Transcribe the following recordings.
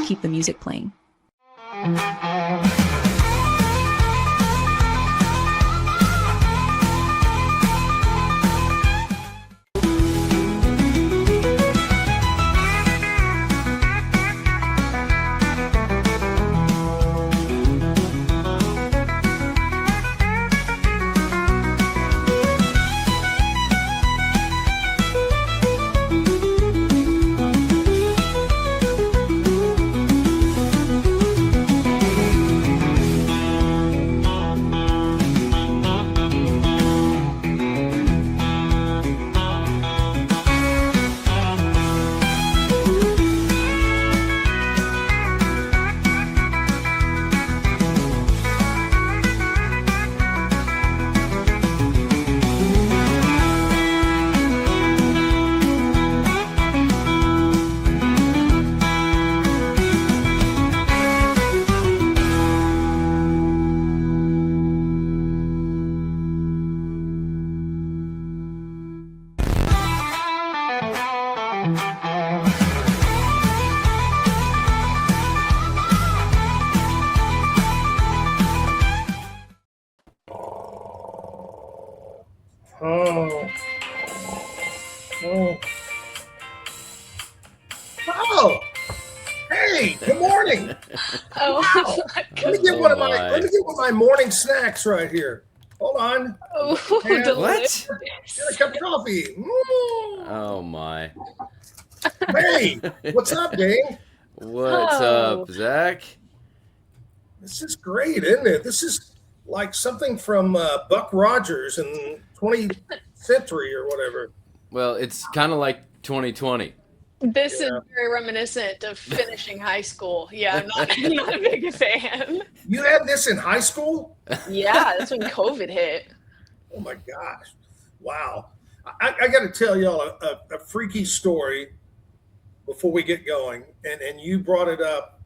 keep the music playing. Oh. Oh. Oh. Hey, good morning. Oh, Wow. Let me get one of my morning snacks right here. Hold on. oh, And delicious. get a cup of coffee. Oh my. Hey, what's up, gang? What's Oh. up, Zach? This is great, isn't it? This is like something from Buck Rogers in 20th century or whatever. Well, it's kind of like 2020. This is Yeah. very reminiscent of finishing high school. Yeah, I'm not a big fan. You had this in high school? Yeah, that's when COVID hit. Oh my gosh. Wow. I got to tell y'all a freaky story before we get going. And you brought it up,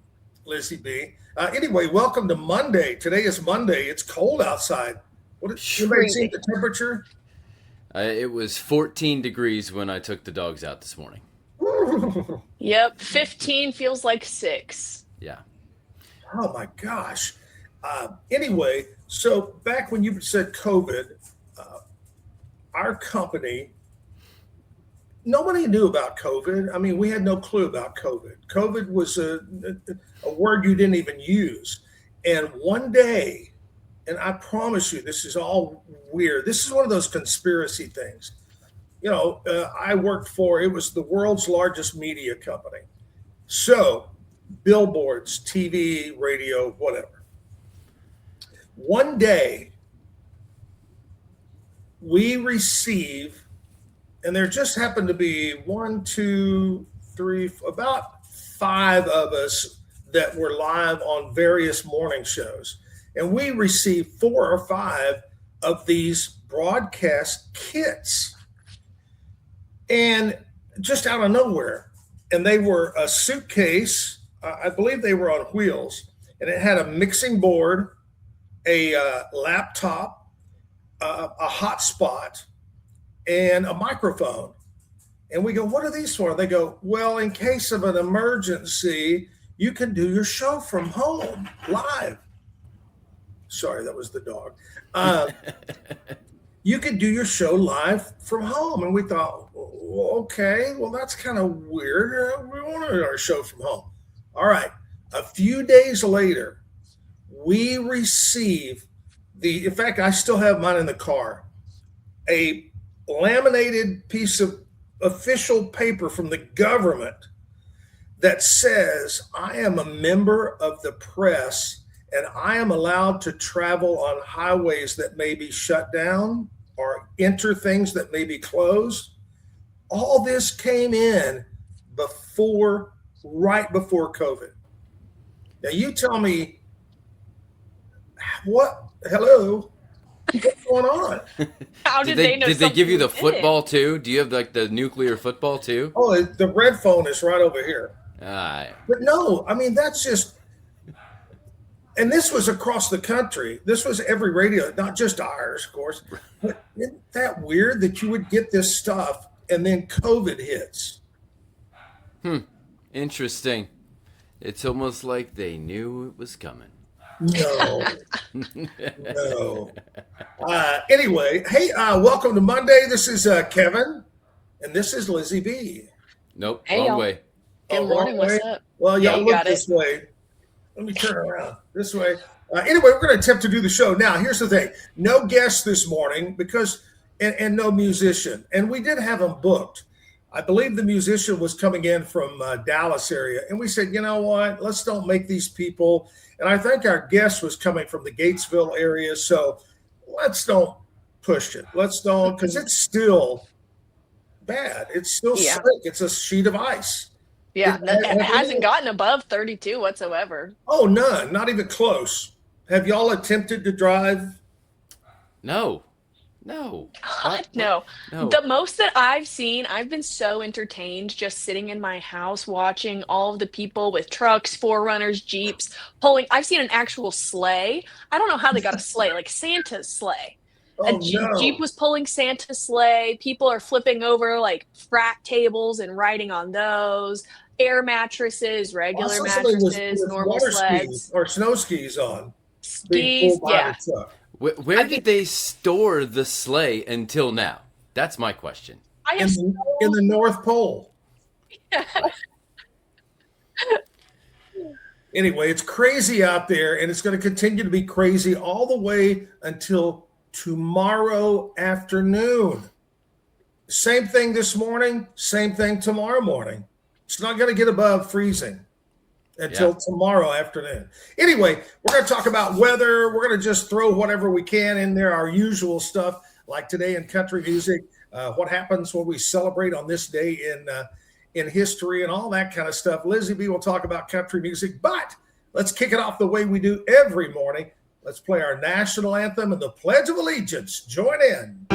Lizzie B. Anyway, welcome to Monday. Today is Monday. It's cold outside. What is anybody seen the temperature? It was 14 degrees when I took the dogs out this morning. Yep, 15 feels like 6. Yeah. Oh my gosh. Anyway, so back when you said COVID, our company, nobody knew about COVID. I mean, we had no clue about COVID. COVID was a word you didn't even use. And one day, and I promise you, this is all weird. This is one of those conspiracy things. You know, I worked for, it was the world's largest media company. So, billboards, TV, radio, whatever. One day, we receive, and there just happened to be 1, 2, 3, about 5 of us that were live on various morning shows. And we received 4 or 5 of these broadcast kits. And just out of nowhere. And they were a suitcase. I believe they were on wheels. And it had a mixing board, a laptop, a hotspot, and a microphone. And we go, what are these for? They go, well, in case of an emergency, you can do your show from home live. Sorry, that was the dog. You could do your show live from home. And we thought, okay, well, that's kind of weird. We wanted our show from home. All right. A few days later, we receive in fact, I still have mine in the car, a laminated piece of official paper from the government that says I am a member of the press and I am allowed to travel on highways that may be shut down or enter things that may be closed. All this came in right before COVID. Now you tell me hello, what's going on? How did they know? Did they give you the something was in it? football too? Do you have like the nuclear football too? Oh, the red phone is right over here. Aye. But no, I mean, that's just, and this was across the country. This was every radio, not just ours, of course. But isn't that weird that you would get this stuff and then COVID hits? Interesting. It's almost like they knew it was coming. No, no. Anyway, hey, welcome to Monday. This is Kevin, and this is Lizzie B. Nope, Hey, wrong y'all. way. Good Wrong morning. way? What's up? Well, Yeah, y'all you look got it. this way. Let me turn around this way. Anyway, we're going to attempt to do the show. Now, here's the thing. No guest this morning because, and no musician. And we did have them booked. I believe the musician was coming in from Dallas area. And we said, you know what? Let's don't make these people. And I think our guest was coming from the Gatesville area. So let's don't push it. Let's don't, because it's still bad. It's still Yeah. slick. It's a sheet of ice. Yeah, Have it you- hasn't gotten above 32 whatsoever. Oh, none. Not even close. Have y'all attempted to drive? No. God, no. No. The most that I've seen, I've been so entertained just sitting in my house watching all of the people with trucks, forerunners, Jeeps pulling. I've seen an actual sleigh. I don't know how they got a sleigh, like Santa's sleigh. A Oh, no. Jeep was pulling Santa's sleigh. People are flipping over like frat tables and riding on those. Air mattresses, I regular saw somebody mattresses, with normal water skis sleds, or snow skis on being skis. pulled by Yeah. the truck. Where did they store the sleigh until now? That's my question. I In have in the North Pole. Anyway, it's crazy out there, and it's going to continue to be crazy all the way until tomorrow afternoon. Same thing this morning, same thing tomorrow morning. It's not going to get above freezing until tomorrow afternoon. Anyway, we're going to talk about weather. We're going to just throw whatever we can in there, our usual stuff, like today in country music, what happens when we celebrate on this day in history and all that kind of stuff. Lizzie B will talk about country music, but let's kick it off the way we do every morning. Let's play our national anthem and the Pledge of Allegiance. Join in.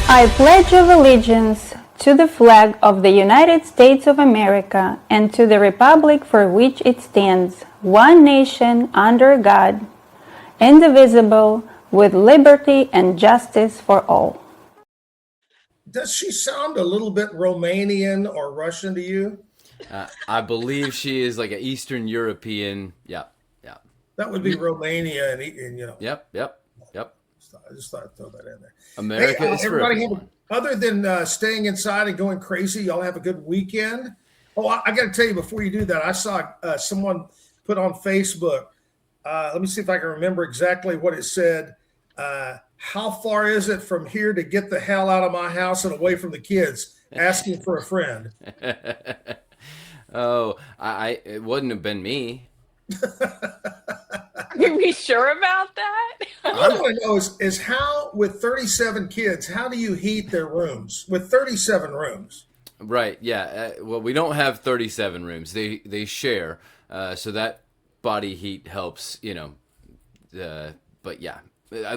I pledge of allegiance to the flag of the United States of America and to the republic for which it stands, one nation under God, indivisible, with liberty and justice for all. Does she sound a little bit Romanian or Russian to you? I believe she is like an Eastern European. Yeah. That would be Romania and Yep. I just thought I'd throw that in there. America is for everybody everyone. other than staying inside and going crazy, y'all have a good weekend. Oh, I got to tell you before you do that, I saw someone put on Facebook. Let me see if I can remember exactly what it said. How far is it from here to get the hell out of my house and away from the kids? Asking for a friend. Oh, it wouldn't have been me. Are we sure about that? I want to know is how, with 37 kids, how do you heat their rooms with 37 rooms? Right. Yeah. Well, we don't have 37 rooms. They share, so that body heat helps. But yeah,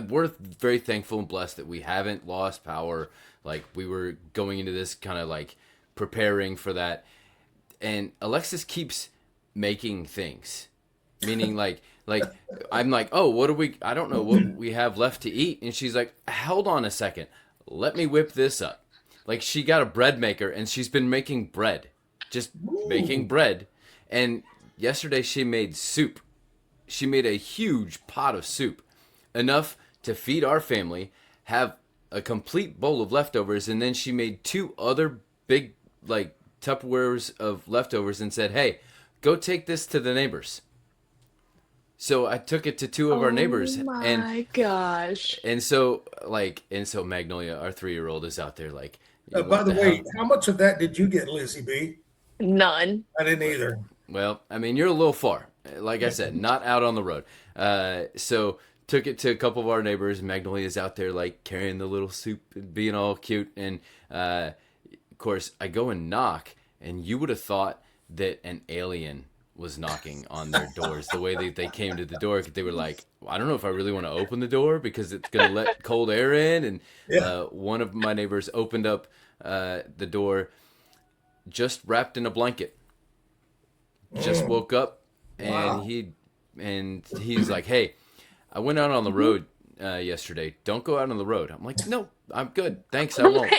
we're very thankful and blessed that we haven't lost power. Like, we were going into this kind of like preparing for that, and Alexis keeps making things. meaning like I'm like, oh, what do we? I don't know what we have left to eat, and she's like, hold on a second, let me whip this up. Like she got a bread maker and she's been making bread, just making bread. And yesterday she made soup. She made a huge pot of soup, enough to feed our family, have a complete bowl of leftovers, and then she made 2 other big like Tupperwares of leftovers and said, "Hey, go take this to the neighbors." So I took it to 2 of our neighbors, Oh my gosh. and so Magnolia, our 3-year-old, is out there like, By what the the way, hell? how much of that did you get, Lizzie B? None. I didn't either. Well, I mean, you're a little far. Like I said, not out on the road. So took it to a couple of our neighbors. Magnolia's out there like carrying the little soup and being all cute. And of course, I go and knock, and you would have thought that an alien was knocking on their doors. The way they came to the door, they were like, I don't know if I really want to open the door because it's going to let cold air in. And one of my neighbors opened up the door just wrapped in a blanket. Just woke up, and he's like, "Hey, I went out on the road yesterday. Don't go out on the road." I'm like, "No, I'm good. Thanks, I won't."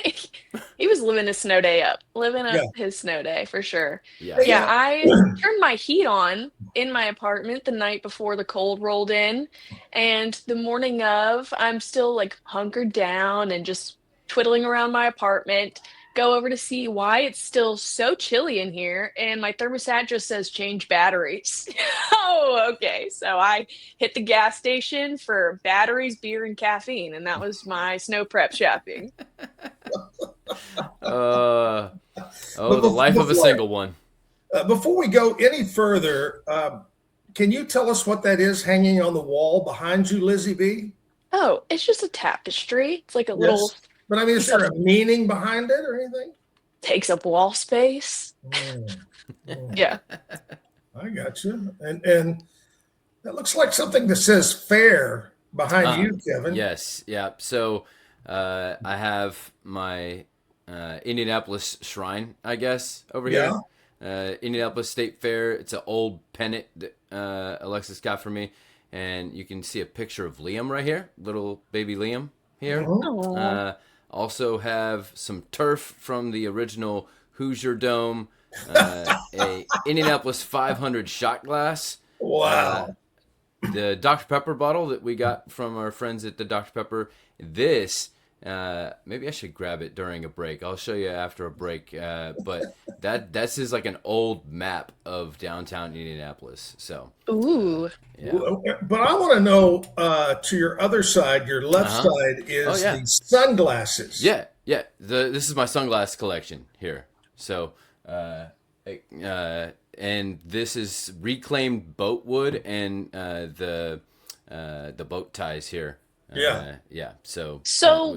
He was living his snow day up, living up Yeah. his snow day for sure. Yeah. Yeah, I turned my heat on in my apartment the night before the cold rolled in, and the morning of, I'm still like hunkered down and just twiddling around my apartment. Go over to see why it's still so chilly in here, and my thermostat just says change batteries. Oh, okay. So I hit the gas station for batteries, beer, and caffeine, and that was my snow prep shopping. The But life of a before- single one. Before we go any further, can you tell us what that is hanging on the wall behind you, Lizzie B? Oh, it's just a tapestry. It's like a little But I mean, is there a meaning behind it or anything? takes up wall space. Yeah. I got you. And that looks like something that says fair behind you, Kevin. Yes, yeah. So I have my Indianapolis Shrine, I guess, over here. Indianapolis State Fair. It's an old pennant that Alexis got for me. And you can see a picture of Liam right here, little baby Liam here. Aw. Also have some turf from the original Hoosier Dome, a Indianapolis 500 shot glass, Wow. the Dr. Pepper bottle that we got from our friends at the Dr. Pepper. This, maybe I should grab it during a break. I'll show you after a break. But that's is like an old map of downtown Indianapolis. So, Ooh. yeah. But I want to know to your other side, your left side is yeah. the sunglasses. Yeah. This is my sunglass collection here. So, and this is reclaimed boat wood and the boat ties here. Yeah. So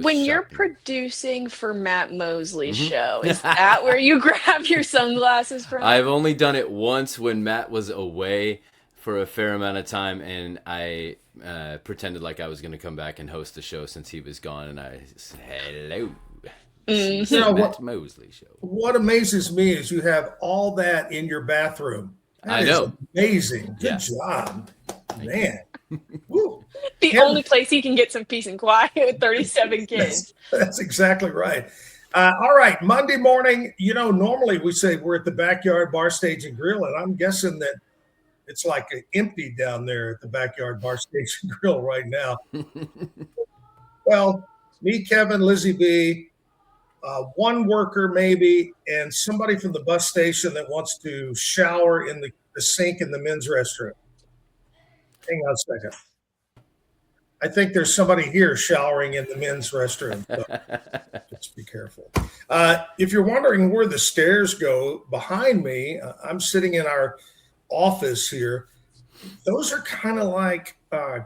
when you're producing for Matt Mosley's show, is that where you grab your sunglasses from? I've only done it once when Matt was away for a fair amount of time, and I pretended like I was going to come back and host the show since he was gone, and I said, hello. It's the Matt Mosley show. What amazes me is you have all that in your bathroom. That I know. is amazing. Good Yeah. job. Man. Woo. The only place he can get some peace and quiet with 37 kids. That's exactly right. All right. Monday morning, normally we say we're at the Backyard Bar Stage and Grill, and I'm guessing that it's like empty down there at the Backyard Bar Stage and Grill right now. Well, me, Kevin, Lizzie B, one worker maybe, and somebody from the bus station that wants to shower in the sink in the men's restroom. Hang on a second. I think there's somebody here showering in the men's restroom. So just be careful. If you're wondering where the stairs go behind me, I'm sitting in our office here. Those are kind of like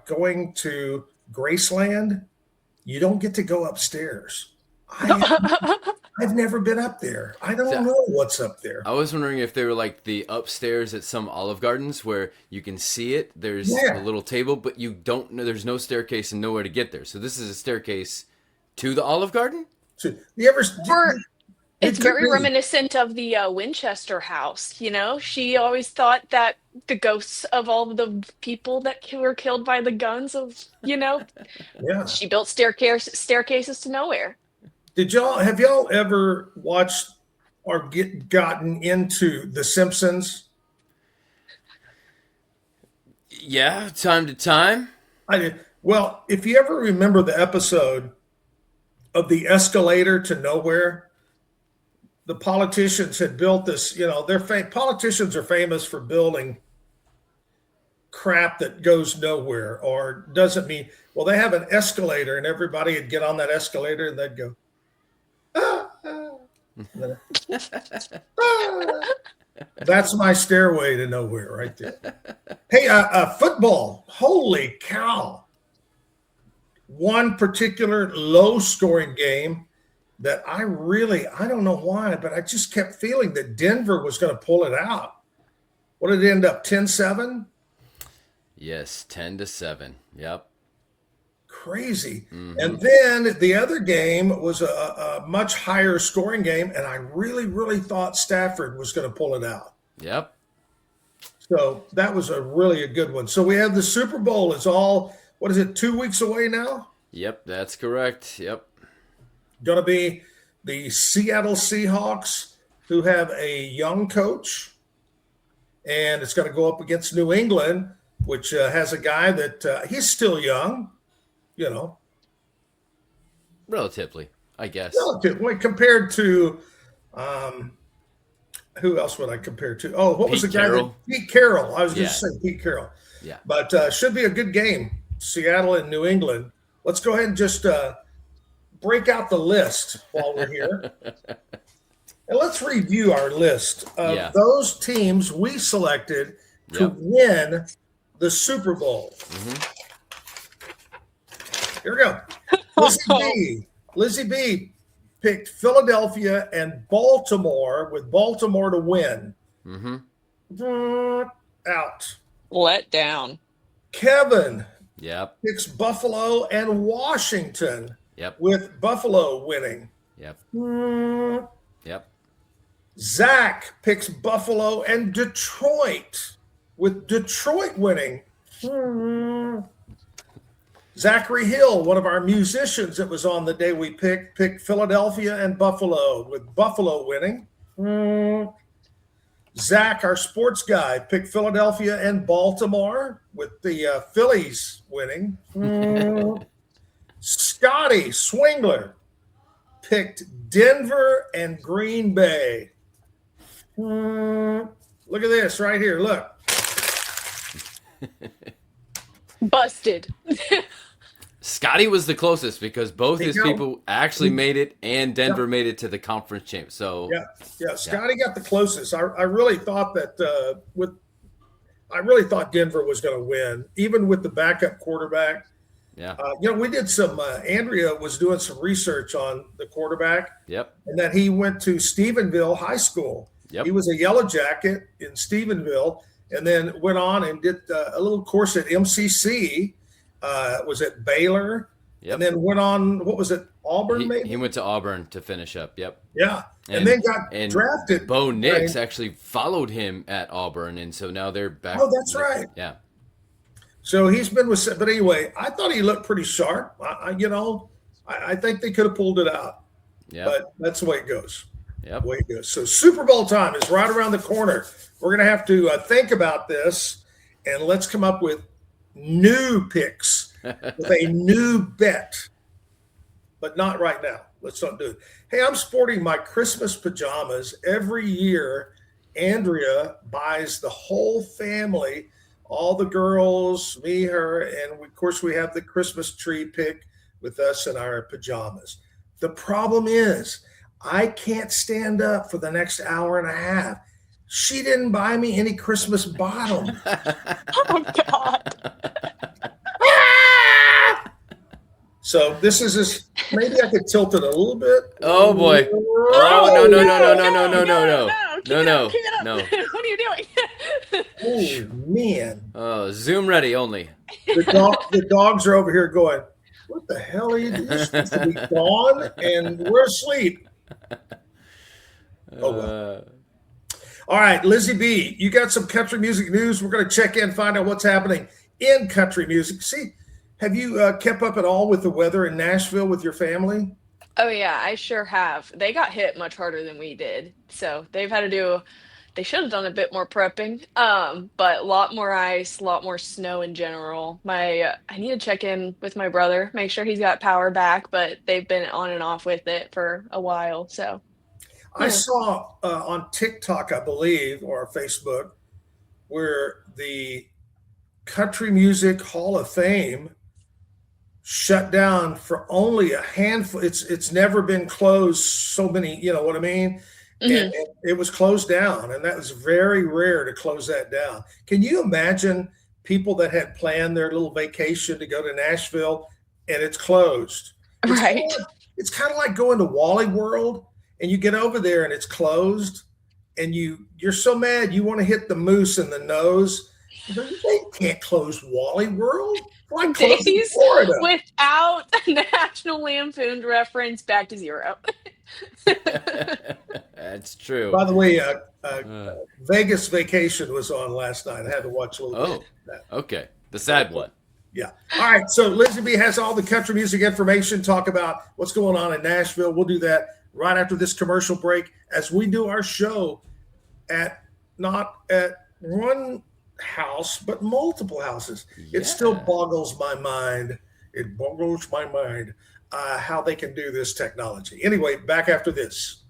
going to Graceland. You don't get to go upstairs. I've never been up there. I don't know what's up there. I was wondering if they were like the upstairs at some Olive Gardens where you can see it. There's a little table, but you don't know. There's no staircase and nowhere to get there. So this is a staircase to the Olive Garden. So, you ever? It's It could very be. reminiscent of the Winchester house. She always thought that the ghosts of all of the people that were killed by the guns Yeah. she built staircases to nowhere. Have y'all ever watched or gotten into The Simpsons? Yeah, time to time. I did. Well, if you ever remember the episode of the escalator to nowhere, the politicians had built this. Politicians are famous for building crap that goes nowhere or doesn't mean. Well, they have an escalator, and everybody would get on that escalator, and they'd go, ah, ah. Ah. That's my stairway to nowhere right there. Hey, football. Holy cow. One particular low scoring game that I don't know why, but I just kept feeling that Denver was going to pull it out. What did it end up? 10-7? Yes, 10-7. Yep. Crazy. Mm-hmm. And then the other game was a much higher scoring game, and I really, really thought Stafford was going to pull it out. Yep. So that was a good one. So we have the Super Bowl. It's all, 2 weeks away now? Yep, that's correct. Yep. Going to be the Seattle Seahawks, who have a young coach, and it's going to go up against New England, which has a guy that he's still young, Relatively, I guess. Relatively compared to, who else would I compare to? Oh, what was the guy? Pete Carroll. I was going to say Pete Carroll. Yeah. But should be a good game, Seattle and New England. Let's go ahead and just break out the list while we're here. And let's review our list of those teams we selected to win the Super Bowl. Mm-hmm. Here we go. Lizzie B picked Philadelphia and Baltimore, with Baltimore to win. Mm-hmm. Out. Let down. Kevin picks Buffalo and Washington. Yep. With Buffalo winning. Yep. Yep. Zach picks Buffalo and Detroit, with Detroit winning. Zachary Hill, one of our musicians that was on the day we picked Philadelphia and Buffalo, with Buffalo winning. Zach, our sports guy, picked Philadelphia and Baltimore, with the Phillies winning. Scotty Swingler picked Denver and Green Bay. Look at this right here. Look. Busted. Scotty was the closest because both his people actually made it, and Denver made it to the conference champ. So Scotty got the closest. I really thought that I really thought Denver was going to win, even with the backup quarterback. Yeah. We did some. Andrea was doing some research on the quarterback. Yep. And that he went to Stephenville High School. Yep. He was a Yellow Jacket in Stephenville, and then went on and did a little course at MCC. Was at Baylor. Yep. And then went on. What was it? Auburn, maybe. He went to Auburn to finish up. Yep. Yeah. And then got drafted. Bo Nix actually followed him at Auburn, and so now they're back. Oh, that's right. Yeah. So he's been with, but anyway, I thought he looked pretty sharp. I think they could have pulled it out. Yeah. But that's the way it goes. Yep. The way it goes. So Super Bowl time is right around the corner. We're going to have to think about this, and let's come up with new picks with a new bet. But not right now. Let's not do it. Hey, I'm sporting my Christmas pajamas. Every year, Andrea buys the whole family, all the girls, me, her, and of course we have the Christmas tree pick with us in our pajamas. The problem is I can't stand up for the next hour and a half. She didn't buy me any Christmas bottom. Oh, God. So this is just, maybe I could tilt it a little bit. Oh, boy. Oh, no. What are you doing? Oh, man. Oh, Zoom ready only. The dogs are over here going, what the hell are you doing? You're supposed to be gone and we're asleep. Oh, well. All right, Lizzie B, you got some country music news. We're going to check in, find out what's happening in country music. See, have you kept up at all with the weather in Nashville with your family? Oh yeah, I sure have. They got hit much harder than we did. So they've had to do they should have done a bit more prepping. But a lot more ice, a lot more snow in general. I need to check in with my brother, make sure he's got power back, but they've been on and off with it for a while. So I saw on TikTok, I believe, or Facebook, where the Country Music Hall of Fame shut down for only a handful. It's never been closed so many, you know what I mean? And it was closed down, and that was very rare to close that down. Can you imagine people that had planned their little vacation to go to Nashville and it's closed? right. It's kind of like going to Wally World and you get over there and it's closed and you're so mad you want to hit the moose in the nose. They can't close Wally World. Why close Days Florida? without a National Lampoon reference, back to zero. That's true. By the way, Vegas Vacation was on last night. I had to watch a little bit of that. Okay. The sad one. Yeah. All right. So Lizzie B has all the country music information, talk about what's going on in Nashville. We'll do that right after this commercial break as we do our show not at one house, but multiple houses. Yeah. It still boggles my mind. It boggles my mind how they can do this technology. Anyway, back after this.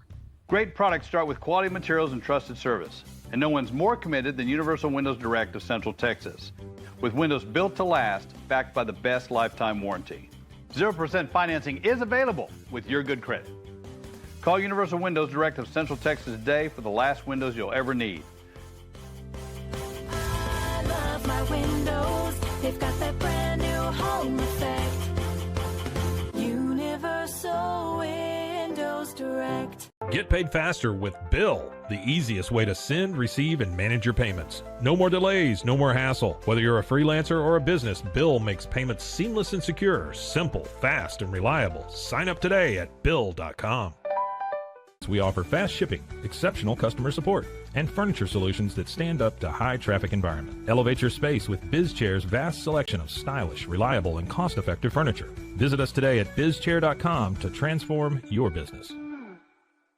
Great products start with quality materials and trusted service. And no one's more committed than Universal Windows Direct of Central Texas. With windows built to last, backed by the best lifetime warranty. 0% financing is available with your good credit. Call Universal Windows Direct of Central Texas today for the last windows you'll ever need. I love my windows. They've got that brand new home effect. Universal Windows Direct. Get paid faster with Bill, the easiest way to send, receive, and manage your payments. No more delays, no more hassle. Whether you're a freelancer or a business, Bill makes payments seamless and secure, simple, fast, and reliable. Sign up today at Bill.com. We offer fast shipping, exceptional customer support, and furniture solutions that stand up to high traffic environment. Elevate your space with BizChair's vast selection of stylish, reliable, and cost-effective furniture. Visit us today at BizChair.com to transform your business.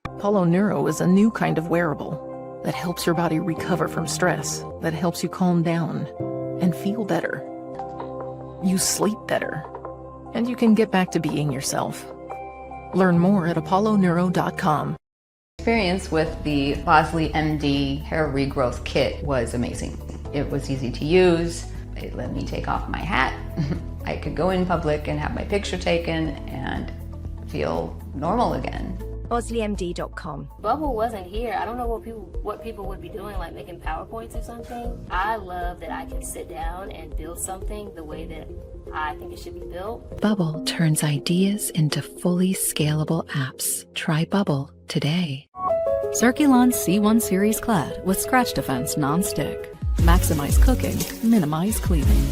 Apollo Neuro is a new kind of wearable that helps your body recover from stress, that helps you calm down and feel better. You sleep better, and you can get back to being yourself. Learn more at apolloneuro.com. Experience with the Bosley MD hair regrowth kit was amazing. It was easy to use. It let me take off my hat. I could go in public and have my picture taken and feel normal again. BosleyMD.com. Bubble wasn't here. I don't know what people would be doing, like making PowerPoints or something. I love that I can sit down and build something the way that I think it should be built. Bubble turns ideas into fully scalable apps. Try Bubble today. Circulon C1 Series Clad with Scratch Defense Non-Stick. Maximize cooking, minimize cleaning.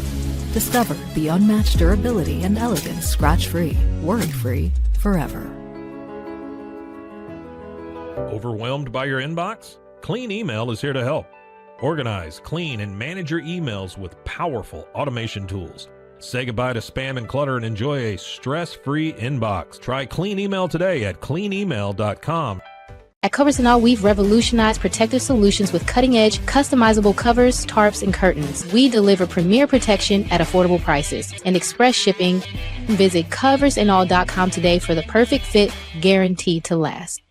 Discover the unmatched durability and elegance scratch-free, worry-free, forever. Overwhelmed by your inbox? Clean Email is here to help. Organize, clean, and manage your emails with powerful automation tools. Say goodbye to spam and clutter and enjoy a stress-free inbox. Try Clean Email today at cleanemail.com. At Covers & All, we've revolutionized protective solutions with cutting-edge, customizable covers, tarps, and curtains. We deliver premier protection at affordable prices and express shipping. Visit coversandall.com today for the perfect fit, guaranteed to last.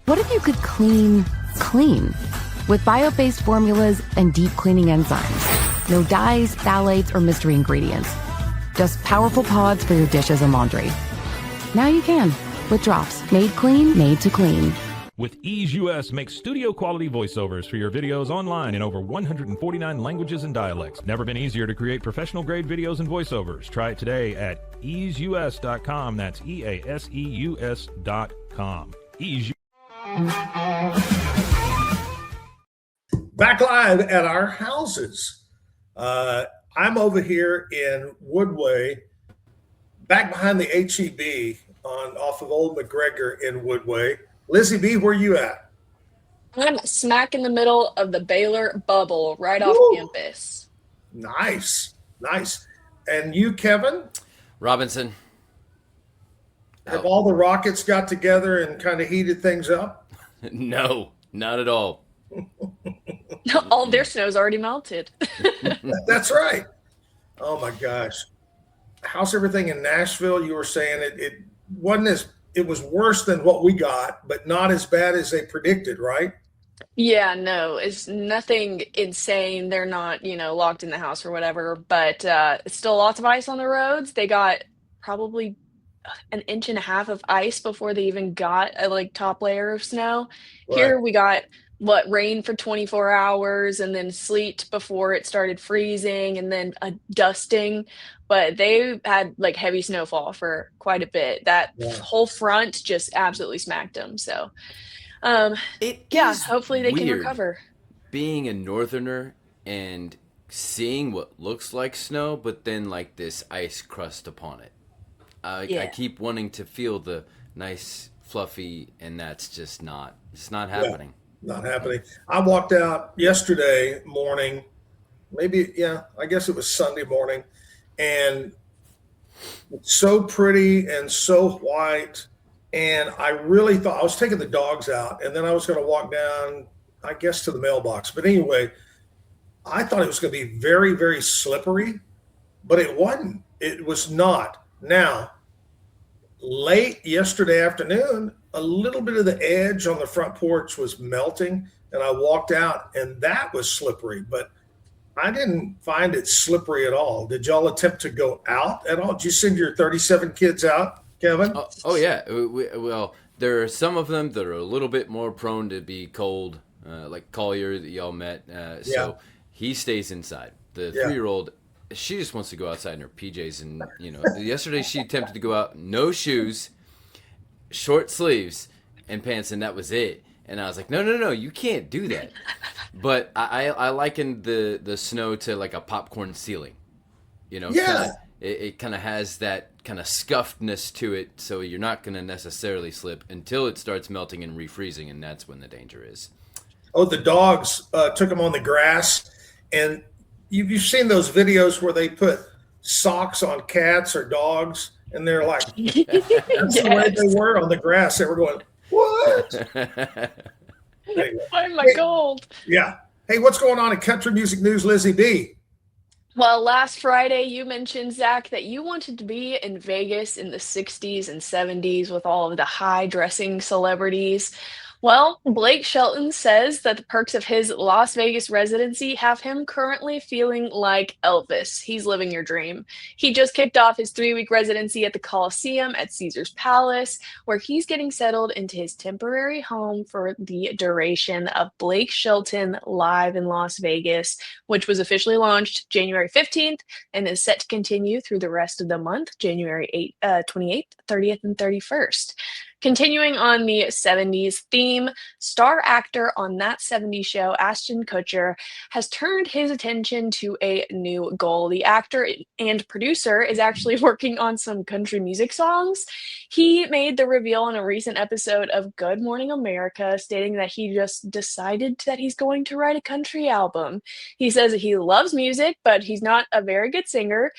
What if you could clean clean with bio-based formulas and deep cleaning enzymes? No dyes, phthalates, or mystery ingredients. Just powerful pods for your dishes and laundry. Now you can with drops made clean, made to clean. With Ease US, make studio quality voiceovers for your videos online in over 149 languages and dialects. Never been easier to create professional grade videos and voiceovers. Try it today at easeus.com. That's EASEUS.com. Ease. Back live at our houses. I'm over here in Woodway, back behind the HEB off of Old McGregor in Woodway. Lizzie B, where you at? I'm smack in the middle of the Baylor bubble, right off campus. Nice. And you, Kevin? Robinson. Have all the Rockets got together and kind of heated things up? No, not at all. All their snow's already melted. That's right. Oh my gosh. How's everything in Nashville? You were saying it wasn't it was worse than what we got, but not as bad as they predicted, right? Yeah, no, it's nothing insane. They're not, locked in the house or whatever, but it's still lots of ice on the roads. They got probably an inch and a half of ice before they even got a top layer of snow. Right. Here we got rain for 24 hours and then sleet before it started freezing and then a dusting. But they had heavy snowfall for quite a bit. That whole front just absolutely smacked them. So hopefully they can recover. Being a northerner and seeing what looks like snow, but then this ice crust upon it. I keep wanting to feel the nice fluffy, and that's just not. It's not happening. Not happening. I walked out yesterday morning, I guess it was Sunday morning, and it's so pretty and so white. And I really thought I was taking the dogs out, and then I was going to walk down, I guess, to the mailbox. But anyway, I thought it was going to be very, very slippery, but it wasn't. It was not. Now, late yesterday afternoon, a little bit of the edge on the front porch was melting, and I walked out, and that was slippery. But I didn't find it slippery at all. Did y'all attempt to go out at all? Did you send your 37 kids out, Kevin? Oh yeah. Well, there are some of them that are a little bit more prone to be cold, like Collier that y'all met. So he stays inside. The 3-year-old, she just wants to go outside in her PJs. And, yesterday she attempted to go out, no shoes, short sleeves, and pants, and that was it. And I was like, no, you can't do that. But I likened the snow to a popcorn ceiling. It kind of has that kind of scuffedness to it, so you're not going to necessarily slip until it starts melting and refreezing, and that's when the danger is. Oh, the dogs took them on the grass, and you've seen those videos where they put socks on cats or dogs, and they're like, that's the way they were on the grass. They were going, what? Anyway. Why am I gold? Yeah. Hey, what's going on in country music news, Lizzie B? Well, last Friday you mentioned, Zach, that you wanted to be in Vegas in the 60s and 70s with all of the high dressing celebrities. Well, Blake Shelton says that the perks of his Las Vegas residency have him currently feeling like Elvis. He's living your dream. He just kicked off his 3-week residency at the Coliseum at Caesar's Palace, where he's getting settled into his temporary home for the duration of Blake Shelton Live in Las Vegas, which was officially launched January 15th and is set to continue through the rest of the month, January 28th, 30th, and 31st. Continuing on the 70s theme, star actor on That 70s Show, Ashton Kutcher, has turned his attention to a new goal. The actor and producer is actually working on some country music songs. He made the reveal in a recent episode of Good Morning America, stating that he just decided that he's going to write a country album. He says that he loves music, but he's not a very good singer.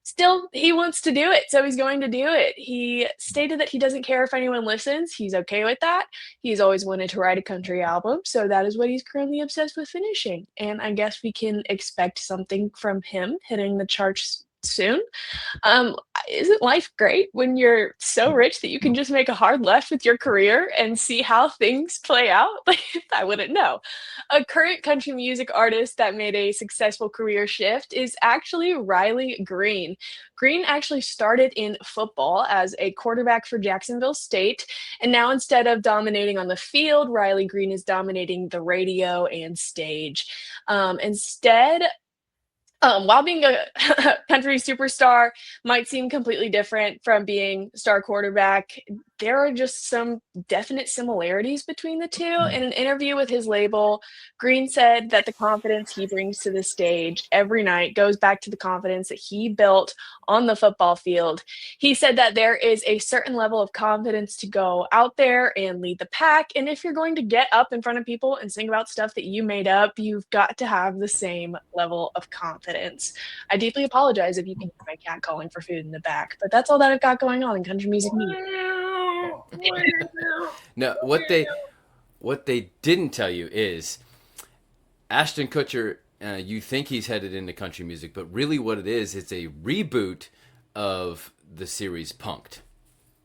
Still, he wants to do it, so he's going to do it. He stated that he doesn't care if anyone listens. He's okay with that. He's always wanted to write a country album, so that is what he's currently obsessed with finishing. And I guess we can expect something from him hitting the charts soon. Isn't life great when you're so rich that you can just make a hard left with your career and see how things play out? I wouldn't know. A current country music artist that made a successful career shift is actually Riley Green. Green actually started in football as a quarterback for Jacksonville State, and now instead of dominating on the field, Riley Green is dominating the radio and stage. Instead, While being a country superstar might seem completely different from being star quarterback, there are just some definite similarities between the two. In an interview with his label, Green said that the confidence he brings to the stage every night goes back to the confidence that he built on the football field. He said that there is a certain level of confidence to go out there and lead the pack. And if you're going to get up in front of people and sing about stuff that you made up, you've got to have the same level of confidence. I deeply apologize if you can hear my cat calling for food in the back, but that's all that I've got going on in country music media. No, what they didn't tell you is Ashton Kutcher. You think he's headed into country music, but really, what it is, it's a reboot of the series Punk'd.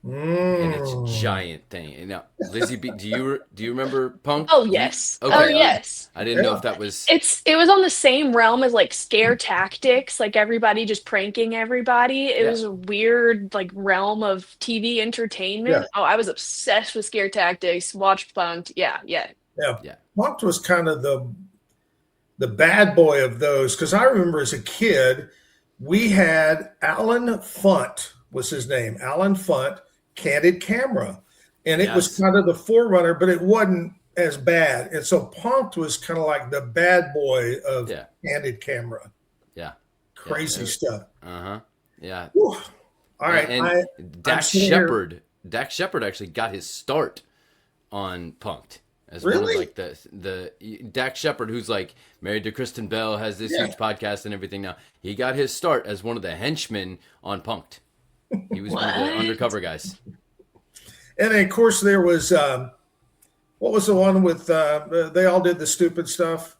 And it's a giant thing. And now, Lizzie B, do you remember Punk? Oh yes. Okay. Oh yes. I didn't know if that was. It was on the same realm as like Scare Tactics, like everybody just pranking everybody. It was a weird like realm of TV entertainment. Oh, I was obsessed with Scare Tactics. Watched Punk'd. Yeah. Punk'd was kind of the bad boy of those, because I remember as a kid, we had Alan Funt was his name, Alan Funt. Candid Camera, and it was kind of the forerunner, but it wasn't as bad. And so Punk'd was kind of like the bad boy of Candid Camera. Crazy stuff. Yeah. Whew. All right. And Dax Shepard actually got his start on Punk'd as one of like the Dax Shepard, who's like married to Kristen Bell, has this huge podcast and everything now. He got his start as one of the henchmen on Punk'd. He was one of the undercover guys. And then, of course, there was what was the one with they all did the stupid stuff?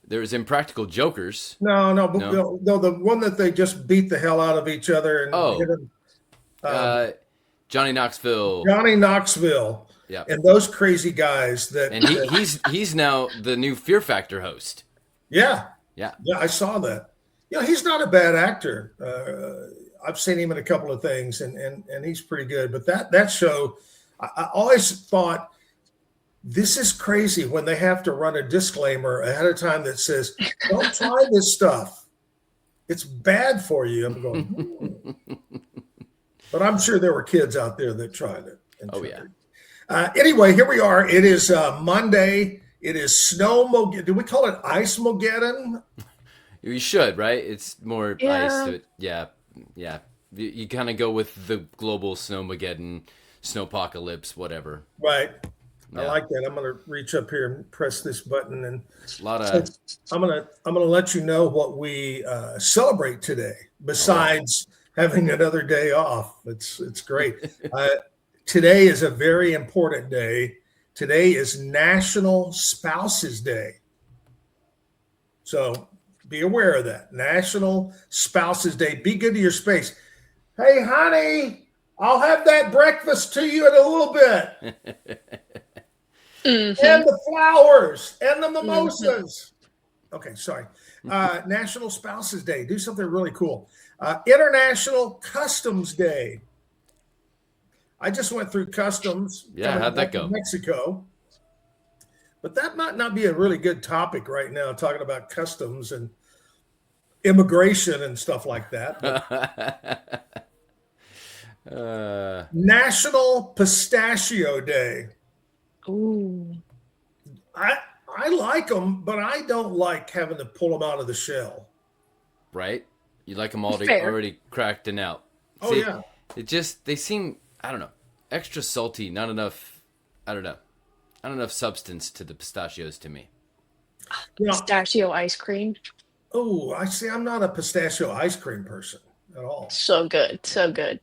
There was Impractical Jokers. No, the one that they just beat the hell out of each other and hit them. Johnny Knoxville. Yeah, and those crazy guys that. And he's now the new Fear Factor host. Yeah, I saw that. He's not a bad actor. I've seen him in a couple of things, and he's pretty good. But that show, I always thought, this is crazy when they have to run a disclaimer ahead of time that says, don't try this stuff. It's bad for you. I'm going, But I'm sure there were kids out there that tried it. Anyway, here we are. It is Monday. It is Snow-mageddon. Do we call it Ice-mageddon? You should, right? It's more ice. Yeah. You kind of go with the global Snow-mageddon, snowpocalypse, whatever. Right. I like that. I'm going to reach up here and press this button, and I'm going to let you know what we celebrate today. Besides having another day off, it's great. Today is a very important day. Today is National Spouses Day. So be aware of that. National Spouses Day. Be good to your space. Hey, honey, I'll have that breakfast to you in a little bit. And the flowers and the mimosas. Okay, sorry. National Spouses Day. Do something really cool. International Customs Day. I just went through customs. Yeah, how'd that go? Mexico. But that might not be a really good topic right now, talking about customs and immigration and stuff like that. National Pistachio Day. Ooh. I like them, but I don't like having to pull them out of the shell. Right? You like them already cracked and out. Oh, yeah. They seem, I don't know, extra salty, not enough substance to the pistachios to me. Pistachio ice cream. Oh, I see. I'm not a pistachio ice cream person at all. So good. So good.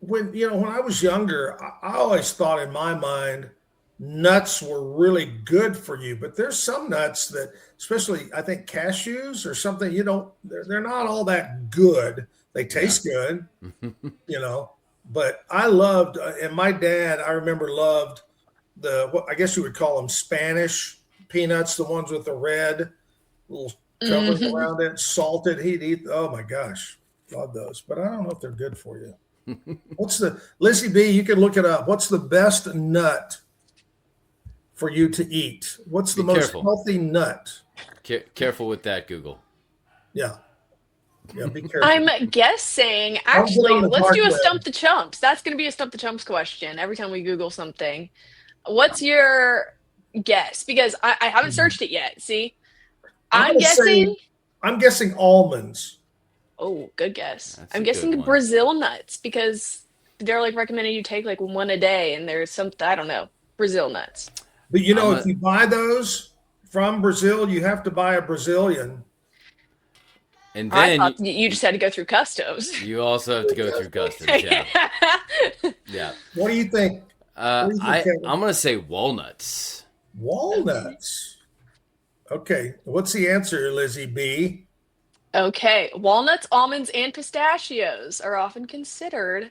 When I was younger, I always thought in my mind nuts were really good for you, but there's some nuts that, especially I think cashews or something, they're not all that good. They taste good, but I loved, and my dad, I remember, loved I guess you would call them Spanish peanuts, the ones with the red little covers around it, salted. He'd eat, oh my gosh, love those, but I don't know if they're good for you. Lizzie B, you can look it up. What's the best nut for you to eat? What's the most healthy nut? Careful with that, Google. Yeah. Yeah, be careful. I'm guessing, Don't get actually, on the let's dark do a web. Stump the Chumps. That's going to be a Stump the Chumps question every time we Google something. What's your guess? Because I haven't searched it yet. See? I'm guessing. I'm guessing almonds. Oh, good guess. That's I'm a good guessing one. Brazil nuts because they're like recommending you take like one a day, and there's something, I don't know, Brazil nuts. But if you buy those from Brazil, you have to buy a Brazilian. And I then thought you just had to go through customs. you also have to go through customs. Yeah. Yeah. What do you think? I'm Kevin? going to say walnuts. Walnuts. Okay. What's the answer, Lizzie B? Okay, walnuts, almonds, and pistachios are often considered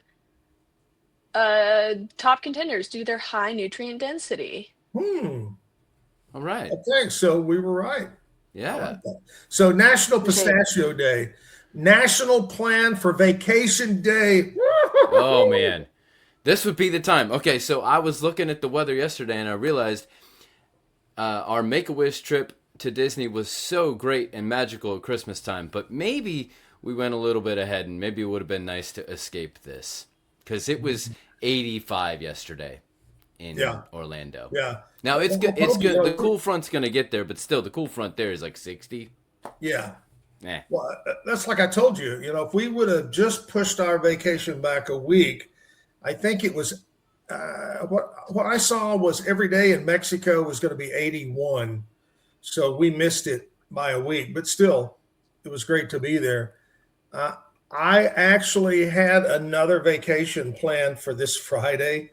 top contenders due to their high nutrient density. All right. Okay, so we were right. Yeah. So National Pistachio Day, National Plan for Vacation Day. Oh man, this would be the time. Okay, so I was looking at the weather yesterday and I realized our Make-A-Wish trip to Disney was so great and magical at Christmas time, but maybe we went a little bit ahead and maybe it would have been nice to escape this because it was 85 yesterday in Orlando. Yeah. Now it's good. It's good. The cool front's gonna get there, but still, the cool front there is like 60. Yeah. Eh. Well, that's like I told you. If we would have just pushed our vacation back a week, I think it was what I saw was every day in Mexico was going to be 81. So we missed it by a week, but still, it was great to be there. I actually had another vacation planned for this Friday.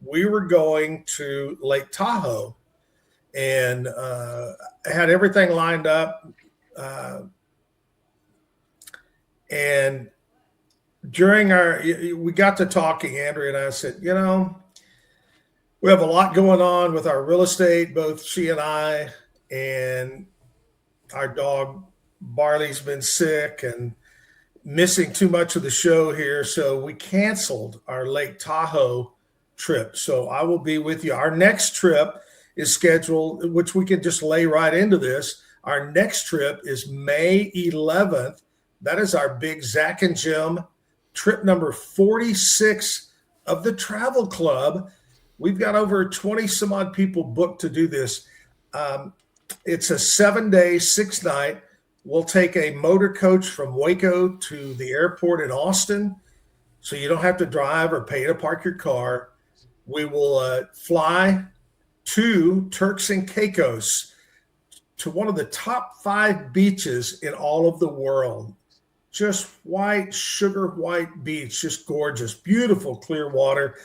We were going to Lake Tahoe and had everything lined up. And during we got to talking, Andrea and I said, we have a lot going on with our real estate, both she and I, and our dog Barley's been sick and missing too much of the show here. So we canceled our Lake Tahoe trip. So I will be with you. Our next trip is scheduled, which we can just lay right into this. Our next trip is May 11th. That is our big Zach and Jim trip number 46 of the Travel Club. We've got over 20 some odd people booked to do this. It's a 7-day, 6-night. We'll take a motor coach from Waco to the airport in Austin, so you don't have to drive or pay to park your car. We will fly to Turks and Caicos, to one of the top 5 beaches in all of the world. Just white, sugar white beach, just gorgeous, beautiful, clear water.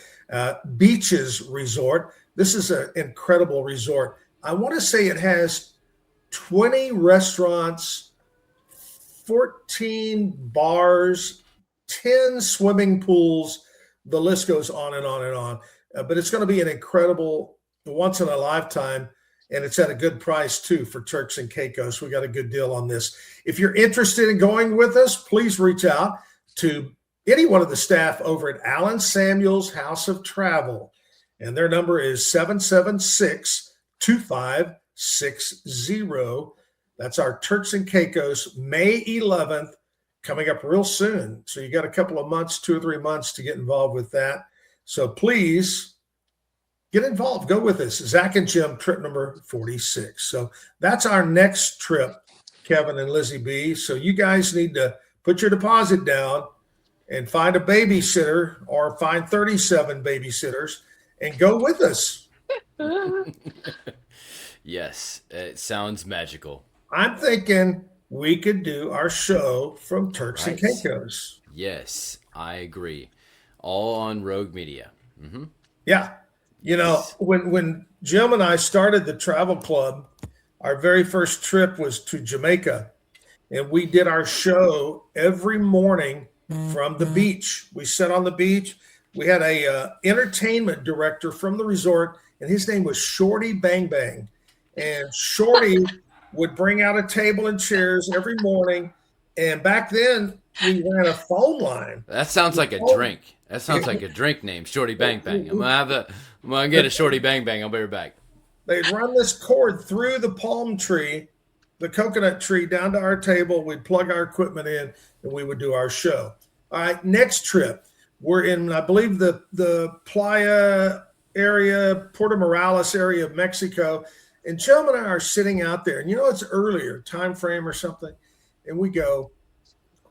Beaches resort. This is an incredible resort. I want to say it has 20 restaurants, 14 bars, 10 swimming pools. The list goes on and on and on. But it's going to be an incredible, once in a lifetime, and it's at a good price too for Turks and Caicos. We got a good deal on this. If you're interested in going with us, please reach out to any one of the staff over at Allen Samuels House of Travel, and their number is 776-2560. That's our Turks and Caicos, May 11th, coming up real soon. So you got a couple of months, 2 or 3 months to get involved with that. So please get involved. Go with us. Zach and Jim, trip number 46. So that's our next trip, Kevin and Lizzie B. So you guys need to put your deposit down and find a babysitter or find 37 babysitters and go with us. Yes, it sounds magical. I'm thinking we could do our show from Turks and Caicos. Yes, I agree. All on Rogue Media. Mm-hmm. Yeah. When Jim and I started the travel club, our very first trip was to Jamaica, and we did our show every morning from the beach. We sat on the beach. We had a entertainment director from the resort, and his name was Shorty Bang Bang. And Shorty would bring out a table and chairs every morning. And back then, we ran a phone line. That sounds like a drink. That sounds like a drink name, Shorty Bang Bang. I'm gonna get a Shorty Bang Bang. I'll be right back. They'd run this cord through the palm tree, the coconut tree, down to our table. We'd plug our equipment in, and we would do our show. All right, next trip. We're in, I believe, the Playa area, Puerto Morales area of Mexico. And Joe and I are sitting out there. And, it's earlier, time frame or something. And we go,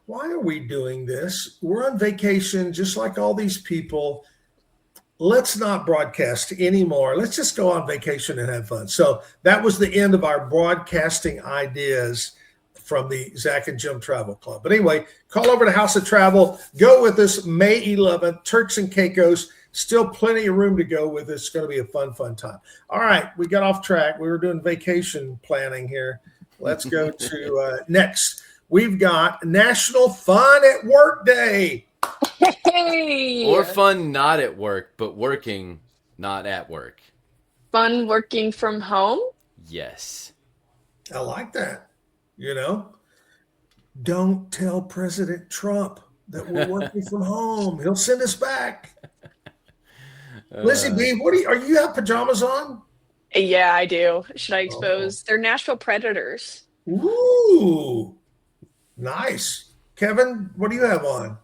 why are we doing this? We're on vacation just like all these people. Let's not broadcast anymore. Let's just go on vacation and have fun. So that was the end of our broadcasting ideas from the Zach and Jim Travel Club. But anyway, call over to House of Travel. Go with us May 11th, Turks and Caicos. Still plenty of room to go with us. It's going to be a fun time. All right, we got off track. We were doing vacation planning here. Let's go to next. We've got National Fun at Work Day. Hey! Or fun not at work, but working not at work. Fun working from home? Yes. I like that. Don't tell President Trump that we're working from home. He'll send us back. Lizzie B, are you have pajamas on? Yeah, I do. Should I expose? They're Nashville Predators. Ooh, nice. Kevin, what do you have on?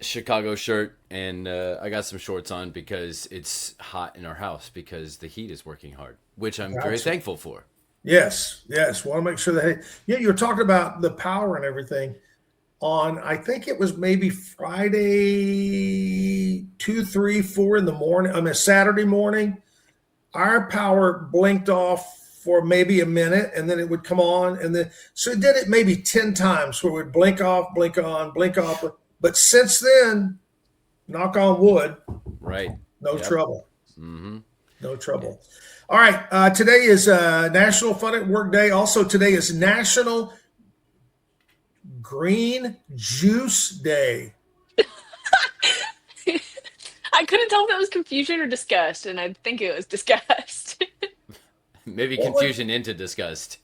Chicago shirt, and I got some shorts on because it's hot in our house because the heat is working hard, which I'm very thankful for. Yes. Want to make sure that, you were talking about the power and everything on, I think it was maybe Friday, 2, 3, 4 in the morning. Saturday morning, our power blinked off for maybe a minute, and then it would come on. And then, so it did it maybe 10 times where it would blink off, blink on, blink off. But since then, knock on wood, right? No trouble. Mm-hmm. No trouble. All right. Today is National Fun at Work Day. Also, today is National Green Juice Day. I couldn't tell if it was confusion or disgust, and I think it was disgust. Maybe confusion into disgust.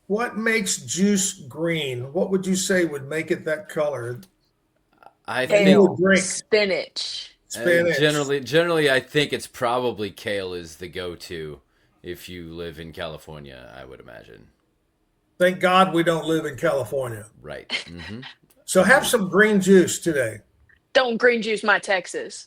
What makes juice green? What would you say would make it that color? I think spinach. Generally, I think it's probably kale is the go-to if you live in California, I would imagine. Thank God we don't live in California. Right. Mm-hmm. So have some green juice today. Don't green juice my Texas.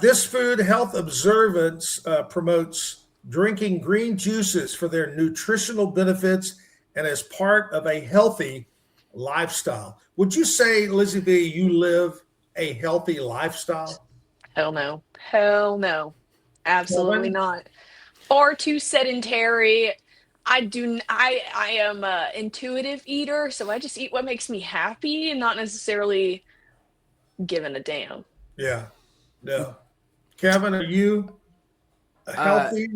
This food health observance promotes drinking green juices for their nutritional benefits and as part of a healthy lifestyle. Would you say, Lizzie B, you live a healthy lifestyle? Hell no. Absolutely not. Far too sedentary. I am a intuitive eater, so I just eat what makes me happy and not necessarily giving a damn. Yeah. Kevin, are you healthy?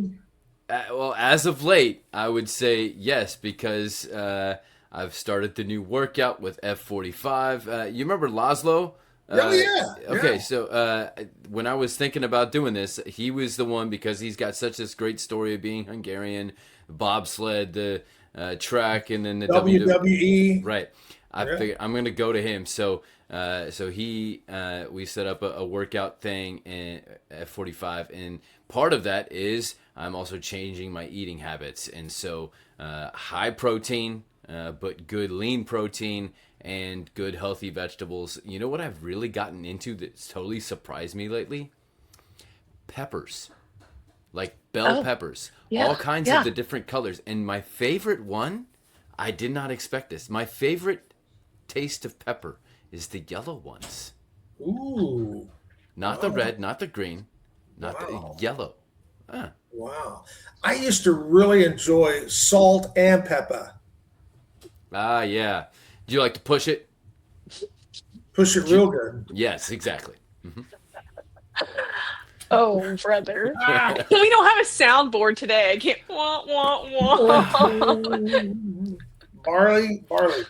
Well, as of late, I would say yes, because I've started the new workout with F45. You remember Laszlo? Yeah. Okay, so when I was thinking about doing this, he was the one, because he's got such this great story of being Hungarian, bobsled, the track, and then the WWE. Right. I figured I'm going to go to him. So we set up a workout thing at 45, and part of that is I'm also changing my eating habits, and so high protein, but good lean protein and good healthy vegetables. You know what I've really gotten into that's totally surprised me lately? Peppers, like bell peppers, all kinds of the different colors. And my favorite one, I did not expect this. My favorite taste of pepper is the yellow ones. Ooh. Not the red, not the green, not the yellow. Wow. I used to really enjoy salt and pepper. Ah, yeah. Do you like to push it? Push it real good. Yes, exactly. Mm-hmm. Oh, brother. We don't have a soundboard today. I can't. Barley,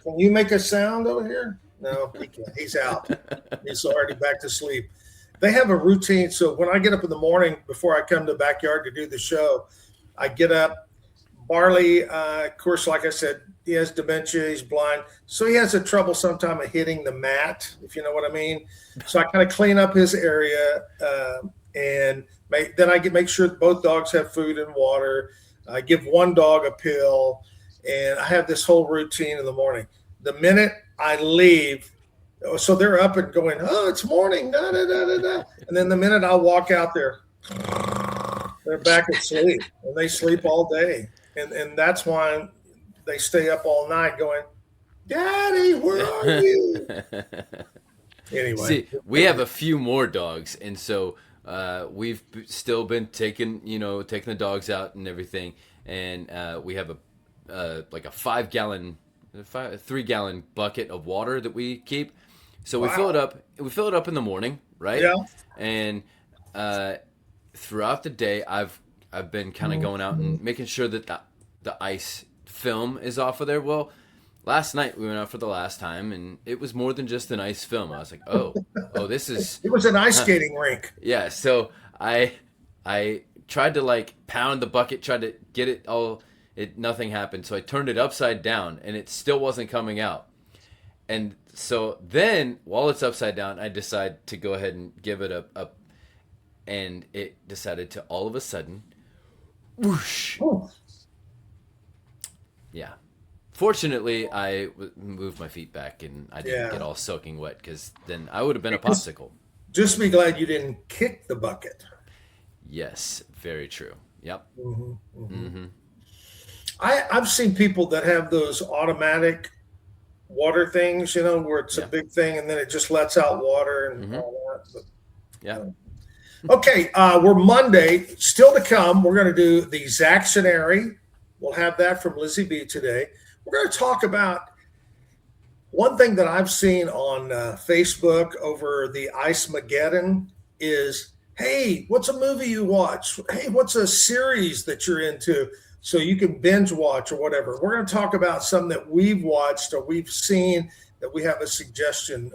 can you make a sound over here? No, he can't. He's out. He's already back to sleep. They have a routine. So when I get up in the morning before I come to the backyard to do the show, I get up. Barley, of course, like I said, he has dementia. He's blind. So he has a trouble sometime of hitting the mat, if you know what I mean. So I kind of clean up his area. And Then I make sure that both dogs have food and water. I give one dog a pill, and I have this whole routine in the morning. The minute I leave, so they're up and going, oh, it's morning, da, da, da, da, da. And then the minute I walk out there, they're back asleep, and they sleep all day. And that's why they stay up all night going, Daddy, where are you? Anyway. See, we have a few more dogs, and so we've still been taking the dogs out and everything, and we have a 3-gallon bucket of water that we keep. So we fill it up. We fill it up in the morning, right? Yeah. And throughout the day, I've been kind of going out and making sure that the ice film is off of there. Well, last night we went out for the last time, and it was more than just an ice film. I was like, oh, this is. It was an ice skating rink. Yeah. So I tried to pound the bucket, tried to get it all. Nothing happened. So I turned it upside down, and it still wasn't coming out. And so then, while it's upside down, I decide to go ahead and give it a and it decided to all of a sudden, whoosh. Oh. Yeah. Fortunately, I moved my feet back, and I didn't get all soaking wet, because then I would have been a popsicle. Just be glad you didn't kick the bucket. Yes, very true. Yep. Mm-hmm, mm-hmm. Mm-hmm. I've seen people that have those automatic water things, where it's a big thing and then it just lets out water and all that. But, yeah. Okay, we're Monday. Still to come, we're going to do the Zaxxonary. We'll have that from Lizzie B today. We're going to talk about one thing that I've seen on Facebook over the Ice-mageddon is, hey, what's a movie you watch? Hey, what's a series that you're into? So you can binge watch or whatever. We're going to talk about some that we've watched or we've seen that we have a suggestion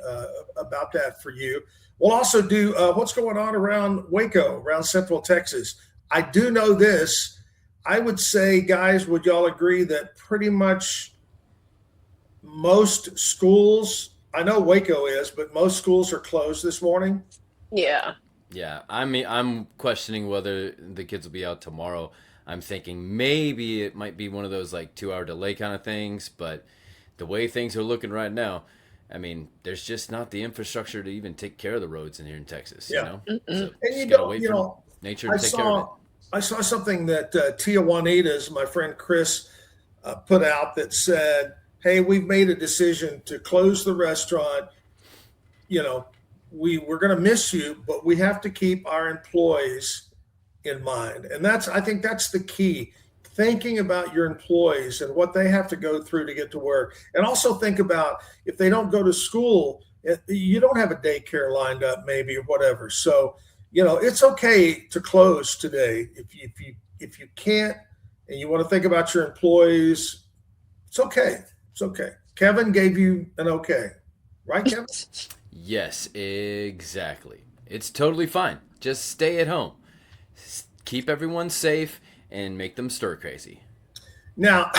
about that for you. We'll also do what's going on around Waco, around Central Texas. I do know this. I would say, guys, would y'all agree that pretty much most schools, I know Waco is, but most schools are closed this morning? Yeah. Yeah. I mean, I'm questioning whether the kids will be out tomorrow. I'm thinking maybe it might be one of those 2-hour delay kind of things, but the way things are looking right now, I mean, there's just not the infrastructure to even take care of the roads in here in Texas. Yeah. So and you gotta don't, wait for nature to take care of it. I saw something that Tia Juanita's, my friend Chris, put out that said, hey, we've made a decision to close the restaurant. We're going to miss you, but we have to keep our employees in mind. And I think that's the key. Thinking about your employees and what they have to go through to get to work. And also think about if they don't go to school, you don't have a daycare lined up maybe or whatever. So, it's okay to close today. If you can't and you want to think about your employees, it's okay. It's okay. Kevin gave you an okay. Right, Kevin? Yes, exactly. It's totally fine. Just stay at home. Keep everyone safe and make them stir crazy. Now,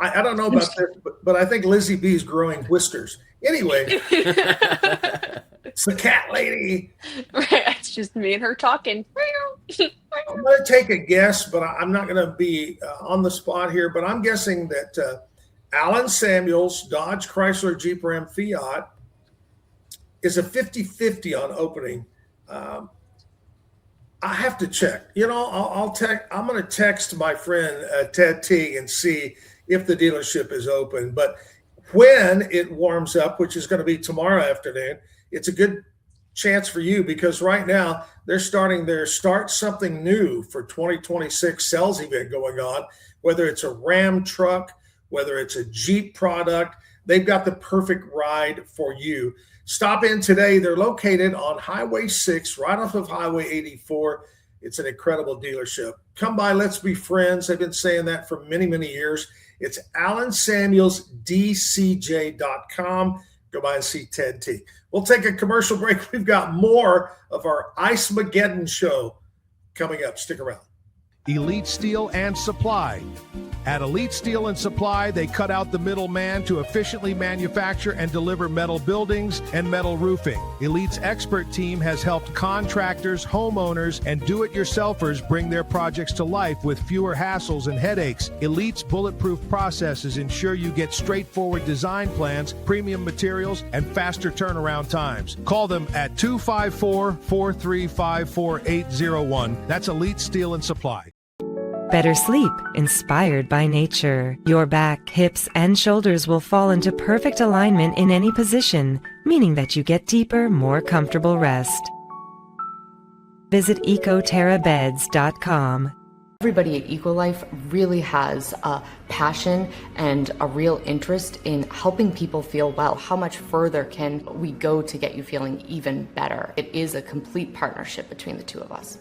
I don't know about this, but I think Lizzie B is growing whiskers. Anyway, it's the cat lady. Right, it's just me and her talking. I'm going to take a guess, but I'm not going to be on the spot here. But I'm guessing that Alan Samuels, Dodge, Chrysler, Jeep, Ram, Fiat is a 50-50 on opening. I have to check. I'll text. I'm going to text my friend Ted Teague and see if the dealership is open. But when it warms up, which is going to be tomorrow afternoon, it's a good chance for you because right now they're starting their Start Something New for 2026 sales event going on. Whether it's a Ram truck, whether it's a Jeep product, they've got the perfect ride for you. Stop in today. They're located on Highway 6, right off of Highway 84. It's an incredible dealership. Come by, let's be friends. They've been saying that for many, many years. It's AlanSamuelsDCJ.com. Go by and see Ted T. We'll take a commercial break. We've got more of our Ice-mageddon Show coming up. Stick around. Elite Steel and Supply. At Elite Steel and Supply, they cut out the middleman to efficiently manufacture and deliver metal buildings and metal roofing. Elite's expert team has helped contractors, homeowners, and do-it-yourselfers bring their projects to life with fewer hassles and headaches. Elite's bulletproof processes ensure you get straightforward design plans, premium materials, and faster turnaround times. Call them at 254-435-4801. That's Elite Steel and Supply. Better sleep, inspired by nature. Your back, hips, and shoulders will fall into perfect alignment in any position, meaning that you get deeper, more comfortable rest. Visit ecoterrabeds.com. Everybody at EcoLife really has a passion and a real interest in helping people feel well. How much further can we go to get you feeling even better? It is a complete partnership between the two of us.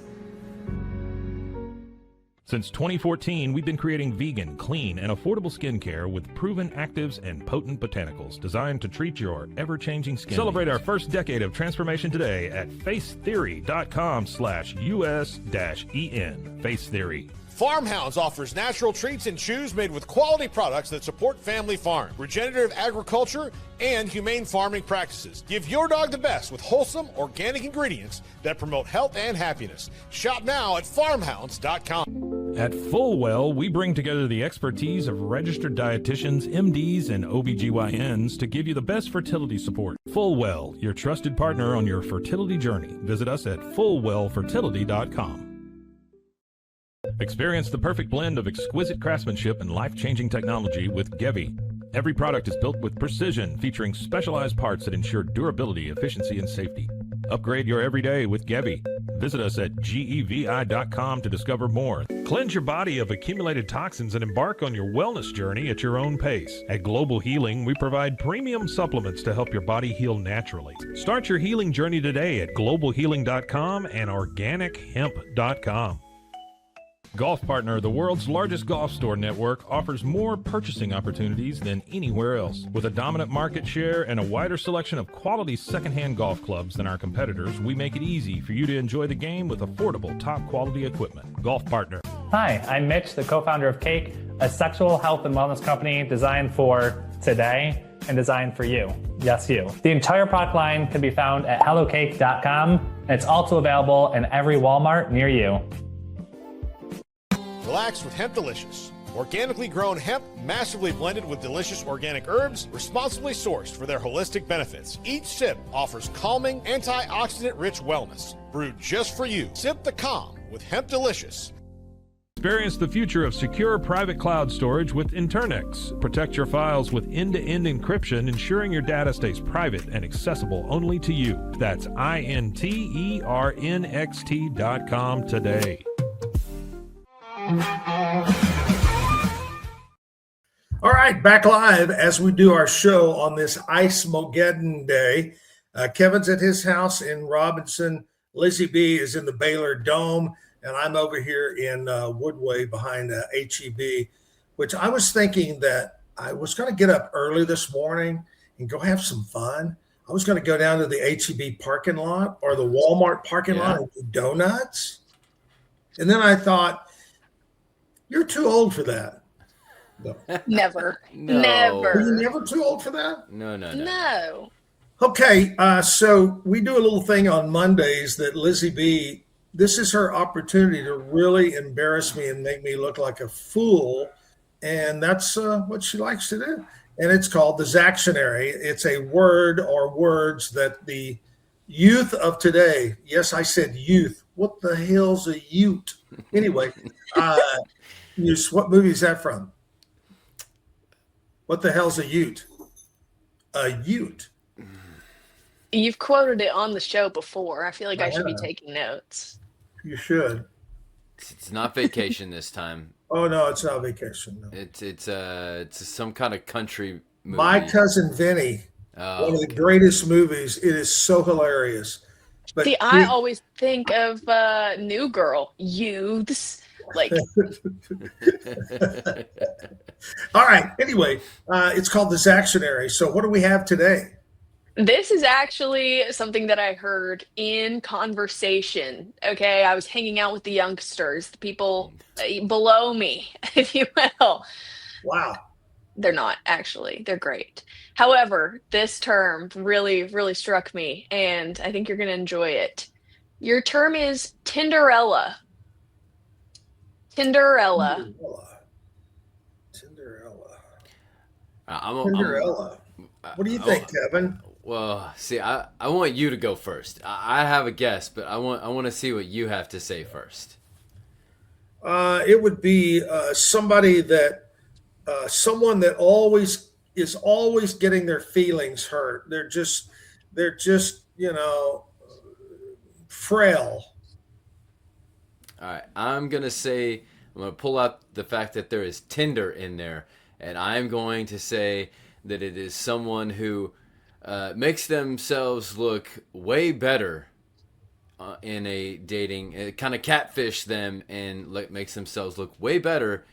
Since 2014, we've been creating vegan, clean, and affordable skincare with proven actives and potent botanicals designed to treat your ever-changing skin. Celebrate our first decade of transformation today at facetheory.com/US-EN. Face Theory. Farmhounds offers natural treats and chews made with quality products that support family farm, regenerative agriculture, and humane farming practices. Give your dog the best with wholesome, organic ingredients that promote health and happiness. Shop now at farmhounds.com. At Fullwell, we bring together the expertise of registered dietitians, MDs, and OBGYNs to give you the best fertility support. Fullwell, your trusted partner on your fertility journey. Visit us at fullwellfertility.com. Experience the perfect blend of exquisite craftsmanship and life-changing technology with Gevi. Every product is built with precision, featuring specialized parts that ensure durability, efficiency, and safety. Upgrade your everyday with Gevi. Visit us at gevi.com to discover more. Cleanse your body of accumulated toxins and embark on your wellness journey at your own pace. At Global Healing, we provide premium supplements to help your body heal naturally. Start your healing journey today at globalhealing.com and organichemp.com. Golf Partner, the world's largest golf store network, offers more purchasing opportunities than anywhere else. With a dominant market share and a wider selection of quality secondhand golf clubs than our competitors, we make it easy for you to enjoy the game with affordable, top-quality equipment. Golf Partner. Hi, I'm Mitch, the co-founder of Cake, a sexual health and wellness company designed for today and designed for you. Yes, you. The entire product line can be found at hellocake.com, and it's also available in every Walmart near you. Relax with Hemp Delicious. Organically grown hemp, massively blended with delicious organic herbs, responsibly sourced for their holistic benefits. Each sip offers calming, antioxidant-rich wellness. Brewed just for you. Sip the calm with Hemp Delicious. Experience the future of secure private cloud storage with Internex. Protect your files with end-to-end encryption, ensuring your data stays private and accessible only to you. That's INTERNXT.com today. All right, back live as we do our show on this Ice-mageddon Day. Kevin's at his house in Robinson. Lizzie B is in the Baylor Dome, and I'm over here in Woodway behind HEB, which I was thinking that I was going to get up early this morning and go have some fun. I was going to go down to the HEB parking lot or the Walmart parking lot and do donuts. And then I thought, you're too old for that. No. Never. No. Never. Are you never too old for that? No. Okay, so we do a little thing on Mondays that Lizzie B, this is her opportunity to really embarrass me and make me look like a fool. And that's what she likes to do. And it's called the Zactionary. It's a word or words that the youth of today, yes, I said youth. What the hell's a ute? Anyway, what movie is that from? What the hell's a ute? A ute. You've quoted it on the show before. I feel like I should be taking notes. You should. It's not vacation this time. Oh no, it's not vacation. No. It's some kind of country movie. My Cousin Vinny. One of the greatest movies. It is so hilarious. But see, I always think of New Girl, youths. Like, all right. Anyway, it's called the Zactionary. So what do we have today? This is actually something that I heard in conversation. Okay, I was hanging out with the youngsters, the people below me, if you will. Wow. They're not actually. They're great. However, this term really, really struck me, and I think you're going to enjoy it. Your term is Tinderella. Tinderella. Cinderella. What do you think, Kevin? Well, see, I want you to go first. I have a guess, but I want to see what you have to say first. It would be somebody that someone that always is always getting their feelings hurt. They're just frail. All right, I'm gonna pull out the fact that there is Tinder in there, and I'm going to say that it is someone who makes themselves look way better in a dating, kind of catfish them and makes themselves look way better.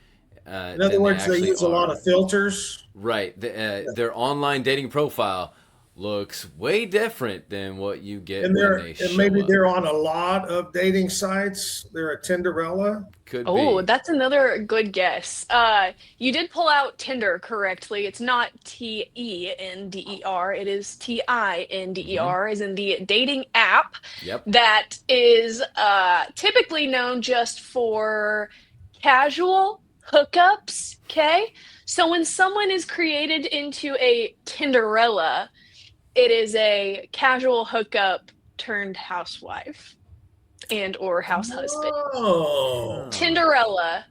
In other words, they use a lot of filters. Right. Their online dating profile looks way different than what you get And when they show and maybe up. they're on a lot of dating sites. They're a Tinderella. Could Oh, be. that's another good guess. You did pull out Tinder correctly. It's not Tinder. It is Tinder, as in the dating app Yep. that is typically known just for casual hookups. Okay, so when someone is created into a Tinderella, it is a casual hookup turned housewife and or house husband. Oh. Tinderella.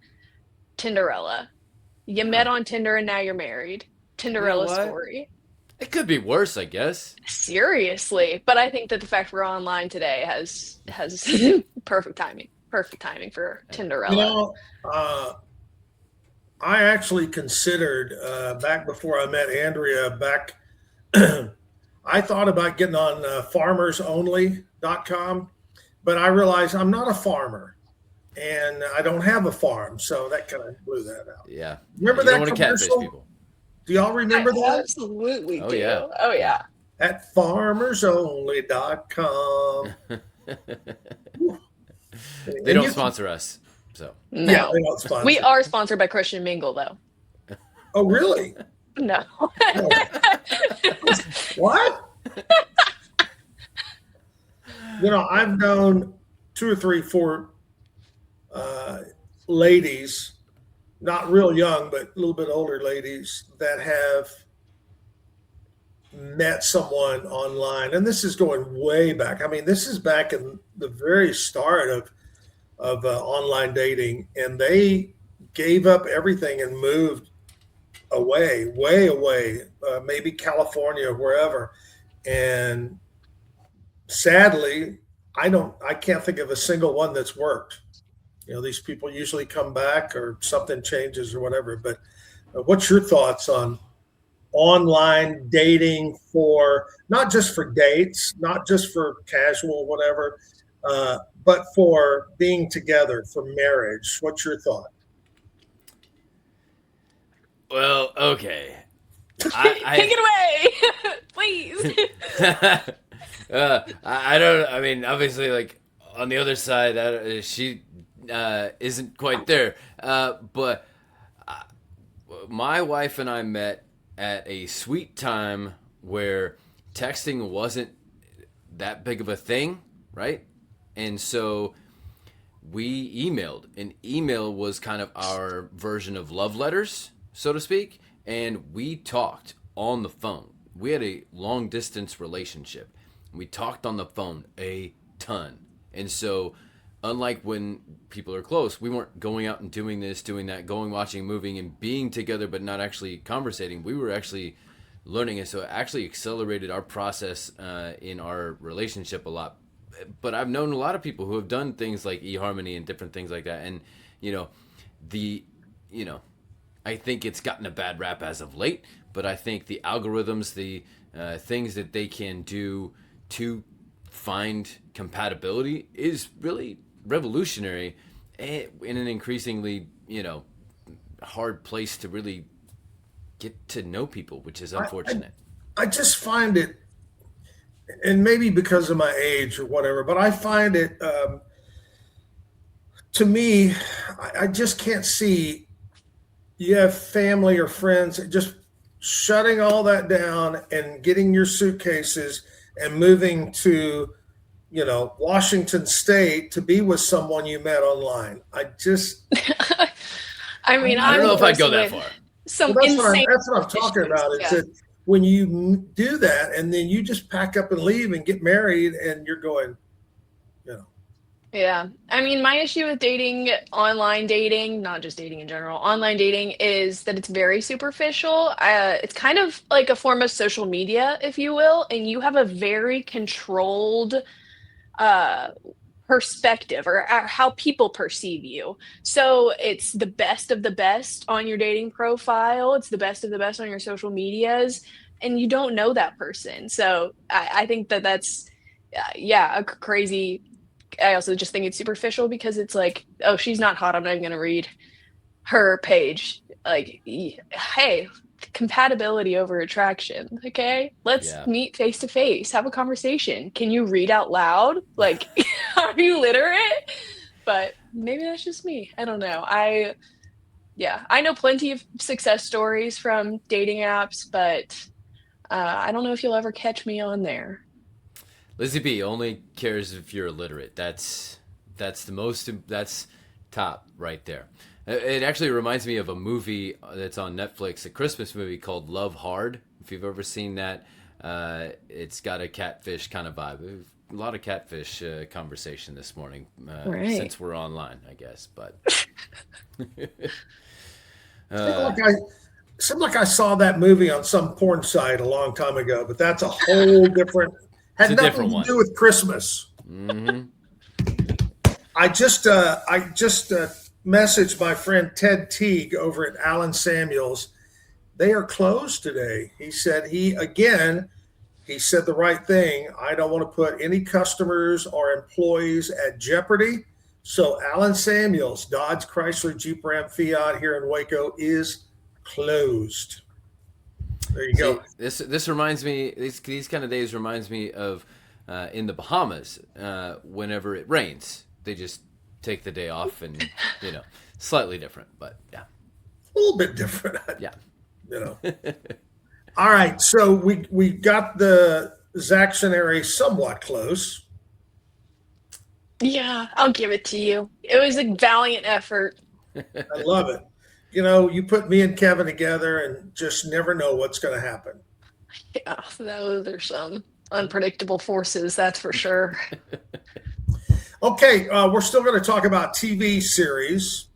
You met on Tinder and now you're married. Tinderella what? story. It could be worse, I guess. Seriously, but I think that the fact we're online today has perfect timing. Perfect timing for Tinderella. You know, I actually considered back before I met Andrea. I thought about getting on farmersonly.com, but I realized I'm not a farmer and I don't have a farm. So that kind of blew that out. Yeah. Remember You that don't want to catfish commercial? people. Do y'all remember that? Absolutely Oh, do. yeah. Oh, yeah. At farmersonly.com. They don't sponsor us, so. No. Yeah, they don't sponsor. We are sponsored by Christian Mingle, though. Oh, really? No. What? I've known 2 or 3, 4 ladies, not real young, but a little bit older ladies that have met someone online. And this is going way back. I mean, this is back in the very start of online dating. And they gave up everything and moved away, way away, maybe California, wherever. And sadly, I can't think of a single one that's worked. These people usually come back or something changes or whatever. But what's your thoughts on online dating for, not just for dates, not just for casual, whatever, but for being together, for marriage? What's your thought? Well, okay. Take it away, please. I don't. I mean, obviously, like on the other side, she isn't quite there. But my wife and I met at a sweet time where texting wasn't that big of a thing, right? And so we emailed. And email was kind of our version of love letters, so to speak. And we talked on the phone. We had a long distance relationship. We talked on the phone a ton. And so unlike when people are close, we weren't going out and doing this, doing that, going, watching, moving, and being together, but not actually conversating. We were actually learning. And so it actually accelerated our process in our relationship a lot. But I've known a lot of people who have done things like eHarmony and different things like that. And, I think it's gotten a bad rap as of late, but I think the algorithms, the things that they can do to find compatibility is really revolutionary in an increasingly, hard place to really get to know people, which is unfortunate. I just find it and maybe because of my age or whatever, but I find it, to me, I just can't see you have family or friends just shutting all that down and getting your suitcases and moving to, Washington State to be with someone you met online. I just, I mean, I don't know if I'd go that far. Some well, insane. that's what I'm talking about. It's Yeah. that when you do that and then you just pack up and leave and get married and you're going, Yeah. I mean, my issue with dating, online dating, not just dating in general, online dating is that it's very superficial. It's kind of like a form of social media, if you will, and you have a very controlled uh, perspective or how people perceive you. So it's the best of the best on your dating profile, it's the best of the best on your social medias, and you don't know that person. So I think that that's, yeah, a crazy. I also just think it's superficial because it's like, oh, she's not hot. I'm not even going to read her page. Like, hey, compatibility over attraction. Okay, let's meet face to face, have a conversation. Can you read out loud? Like, are you literate? But maybe that's just me. I don't know. I know plenty of success stories from dating apps, but I don't know if you'll ever catch me on there. Lizzie B only cares if you're illiterate. That's top right there. It actually reminds me of a movie that's on Netflix, a Christmas movie called Love Hard. If you've ever seen that, it's got a catfish kind of vibe. A lot of catfish conversation this morning since we're online, I guess. But seemed like I saw that movie on some porn site a long time ago, but that's a whole different. Had It's a nothing different to one. do with Christmas. Mm-hmm. I just messaged my friend Ted Teague over at Allen Samuels. They are closed today. He said he said the right thing. I don't want to put any customers or employees at jeopardy. So Allen Samuels, Dodge, Chrysler, Jeep, Ram, Fiat here in Waco is closed. There you go. This reminds me. These kind of days reminds me of in the Bahamas. Whenever it rains, they just take the day off, and slightly different, but yeah, A little bit different. yeah. All right, so we got the Zaxxonary somewhat close. Yeah, I'll give it to you. It was a valiant effort. I love it. You put me and Kevin together and just never know what's going to happen. Yeah, those are some unpredictable forces, that's for sure. Okay, we're still going to talk about TV series,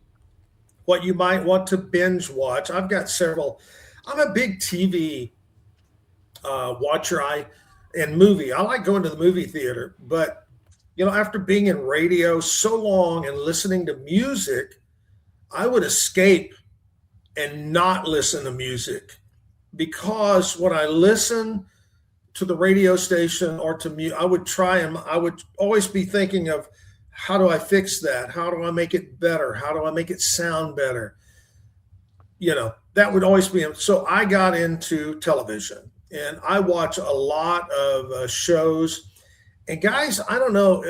what you might want to binge watch. I've got several. I'm a big TV watcher and movie. I like going to the movie theater, but after being in radio so long and listening to music, I would escape and not listen to music, because when I listen to the radio station or to music, I would always be thinking of, how do I fix that? How do I make it better? How do I make it sound better? That would always be. So I got into television and I watch a lot of shows. And guys, I don't know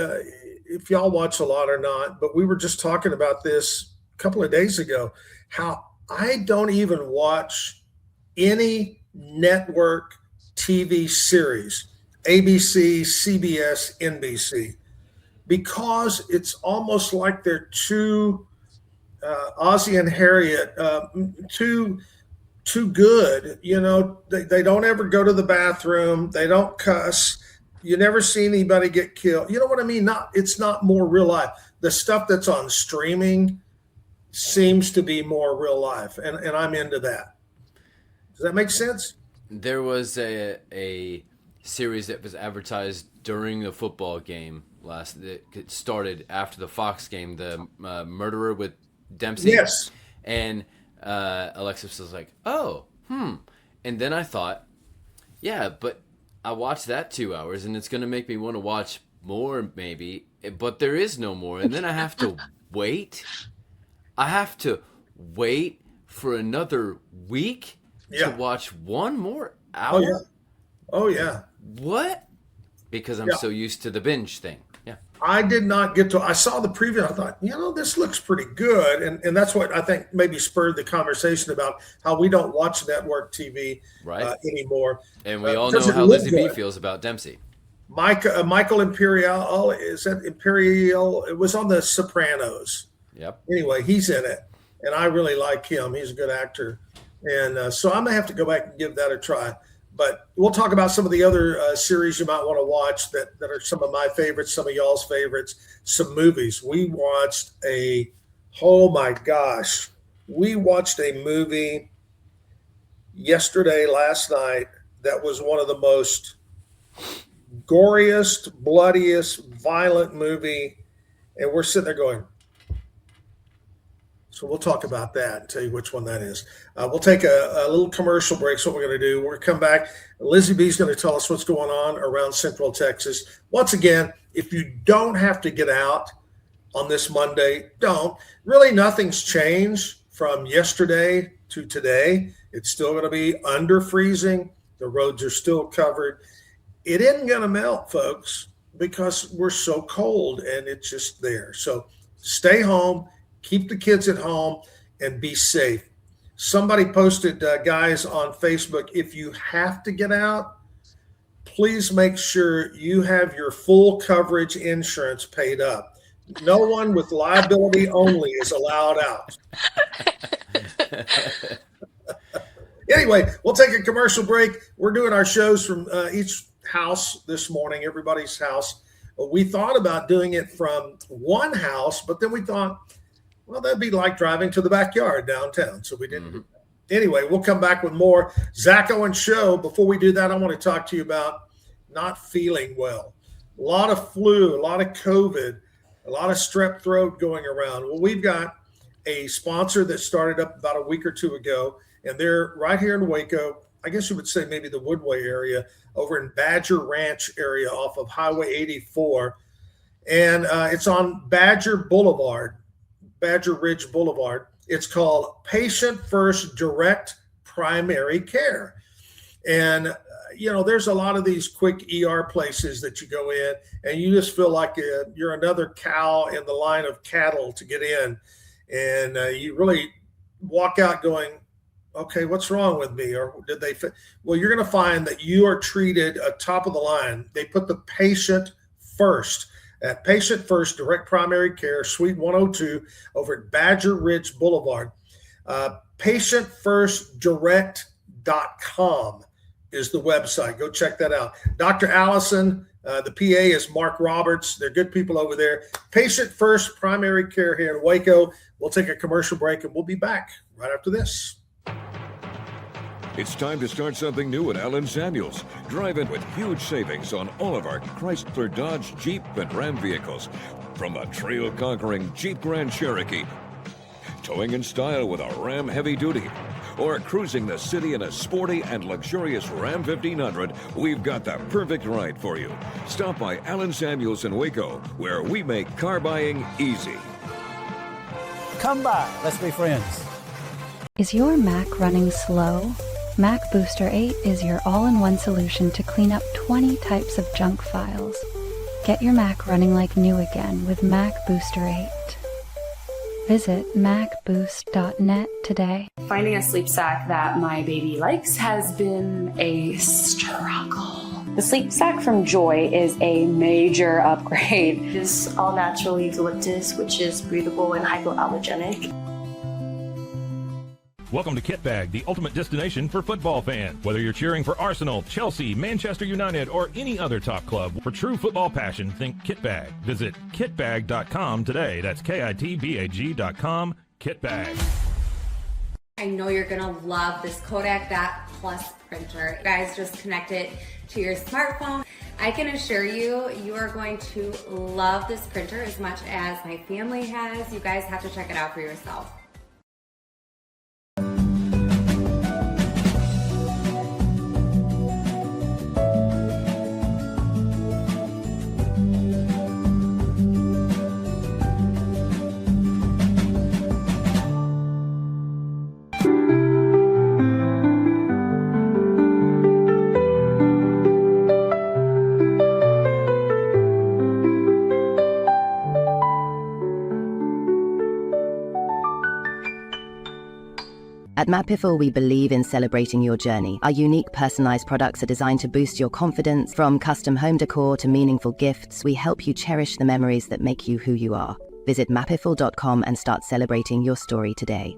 if y'all watch a lot or not, but we were just talking about this a couple of days ago, how I don't even watch any network TV series, ABC, CBS, NBC, because it's almost like they're too Ozzie and Harriet, too good. They don't ever go to the bathroom. They don't cuss. You never see anybody get killed. You know what I mean? It's not more real life. The stuff that's on streaming seems to be more real life, and I'm into that. Does that make sense? There was a series that was advertised during the football game it started after the Fox game, the Murderer with Dempsey. Yes. And Alexis was like, oh, and then I thought, yeah, but I watched that 2 hours and it's going to make me want to watch more maybe, but there is no more, and then I have to wait. I have to wait for another week to watch one more hour. Oh yeah. What? because I'm so used to the binge thing. Yeah. I did not get to, I saw the preview. I thought, this looks pretty good. And that's what I think maybe spurred the conversation about how we don't watch network TV anymore. And we all know how Lizzie B feels about Dempsey. Michael Imperial, is that Imperial? It was on The Sopranos. Yep. Anyway, he's in it. And I really like him. He's a good actor. And so I may have to go back and give that a try. But we'll talk about some of the other series you might want to watch that are some of my favorites, some of y'all's favorites, some movies. We watched we watched a movie last night, that was one of the most goriest, bloodiest, violent movie. And we're sitting there going, so we'll talk about that and tell you which one that is. We'll take a little commercial break. So what we're going to do, we're going to come back. Lizzie B is going to tell us what's going on around Central Texas. Once again, if you don't have to get out on this Monday, don't. Really, nothing's changed from yesterday to today. It's still going to be under freezing. The roads are still covered. It isn't going to melt, folks, because we're so cold and it's just there. So stay home. Keep the kids at home and be safe. Somebody posted, guys, on Facebook, if you have to get out, please make sure you have your full coverage insurance paid up. No one with liability only is allowed out. Anyway, we'll take a commercial break. We're doing our shows from each house this morning, everybody's house. We thought about doing it from one house, but then we thought, well, that'd be like driving to the backyard downtown. So we didn't do that. Anyway, we'll come back with more Ice-mageddon Show. Before we do that, I want to talk to you about not feeling well. A lot of flu, a lot of COVID, a lot of strep throat going around. Well, we've got a sponsor that started up about a week or two ago, and they're right here in Waco. I guess you would say maybe the Woodway area, over in Badger Ranch area off of Highway 84. And it's on Badger Ridge Boulevard. It's called Patient First Direct Primary Care. And, there's a lot of these quick ER places that you go in and you just feel like you're another cow in the line of cattle to get in. And you really walk out going, okay, what's wrong with me? Or did they fit? Well, you're going to find that you are treated top of the line. They put the patient first. At Patient First Direct Primary Care, Suite 102, over at Badger Ridge Boulevard. PatientFirstDirect.com is the website. Go check that out. Dr. Allison, the PA is Mark Roberts. They're good people over there. Patient First Primary Care here in Waco. We'll take a commercial break and we'll be back right after this. It's time to start something new at Allen Samuels. Drive in with huge savings on all of our Chrysler, Dodge, Jeep, and Ram vehicles. From the trail-conquering Jeep Grand Cherokee, towing in style with a Ram Heavy Duty, or cruising the city in a sporty and luxurious Ram 1500, we've got the perfect ride for you. Stop by Allen Samuels in Waco, where we make car buying easy. Come by. Let's be friends. Is your Mac running slow? Mac Booster 8 is your all-in-one solution to clean up 20 types of junk files. Get your Mac running like new again with Mac Booster 8. Visit macboost.net today. Finding a sleep sack that my baby likes has been a struggle. The sleep sack from Joy is a major upgrade. It is all natural eucalyptus, which is breathable and hypoallergenic. Welcome to Kit Bag, the ultimate destination for football fans. Whether you're cheering for Arsenal, Chelsea, Manchester United, or any other top club, for true football passion, think Kit Bag. Visit kitbag.com today. That's KITBAG.com, Kit Bag. I know you're going to love this Kodak That Plus printer. You guys just connect it to your smartphone. I can assure you, you are going to love this printer as much as my family has. You guys have to check it out for yourself. At Matt Piffle, we believe in celebrating your journey. Our unique personalized products are designed to boost your confidence. From custom home decor to meaningful gifts, we help you cherish the memories that make you who you are. Visit mattpiffle.com and start celebrating your story today.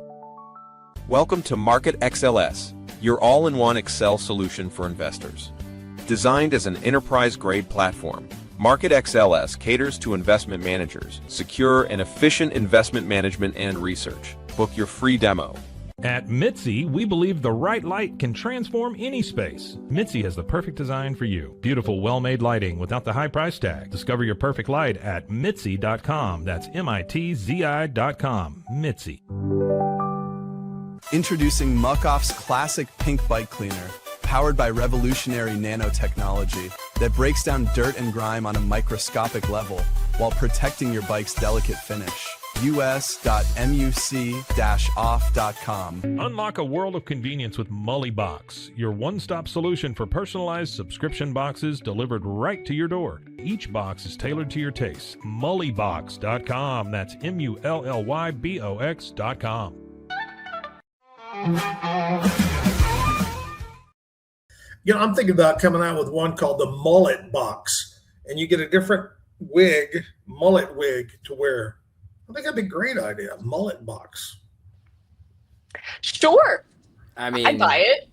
Welcome to Market XLS, your all-in-one Excel solution for investors. Designed as an enterprise-grade platform, Market XLS caters to investment managers, secure and efficient investment management and research. Book your free demo. At Mitzi, we believe the right light can transform any space. Mitzi has the perfect design for you. Beautiful, well-made lighting without the high price tag. Discover your perfect light at Mitzi.com. That's MITZI.com. Mitzi. Introducing Muck-Off's classic pink bike cleaner, powered by revolutionary nanotechnology that breaks down dirt and grime on a microscopic level while protecting your bike's delicate finish. us.muc-off.com. Unlock a world of convenience with Mully Box, your one-stop solution for personalized subscription boxes delivered right to your door. Each box is tailored to your taste. Mullybox.com. That's MULLYBOX.com. You know, I'm thinking about coming out with one called the mullet box, and you get a different mullet wig to wear. I think that'd be a great idea. Mullet box. Sure. I mean, I'd buy it.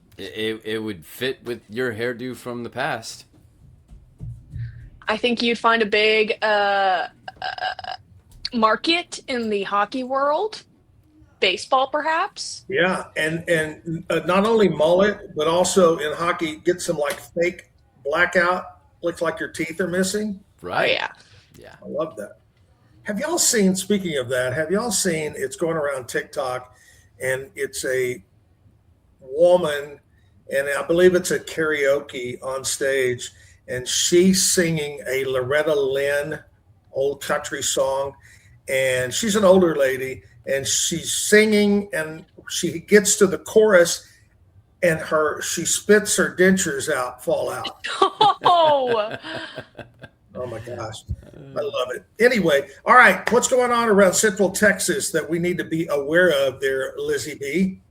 It would fit with your hairdo from the past. I think you'd find a big market in the hockey world. Baseball, perhaps. Yeah, and not only mullet, but also in hockey, get some like fake blackout. Looks like your teeth are missing. Right. Oh, yeah. Yeah. I love that. Have y'all seen, speaking of that, it's going around TikTok, and it's a woman, and I believe it's a karaoke on stage, and she's singing a Loretta Lynn old country song, and she's an older lady, and she's singing, and she gets to the chorus, and she spits her dentures out, fall out. Oh. Oh my gosh, I love it. Anyway, all right, what's going on around Central Texas that we need to be aware of there, Lizzie B?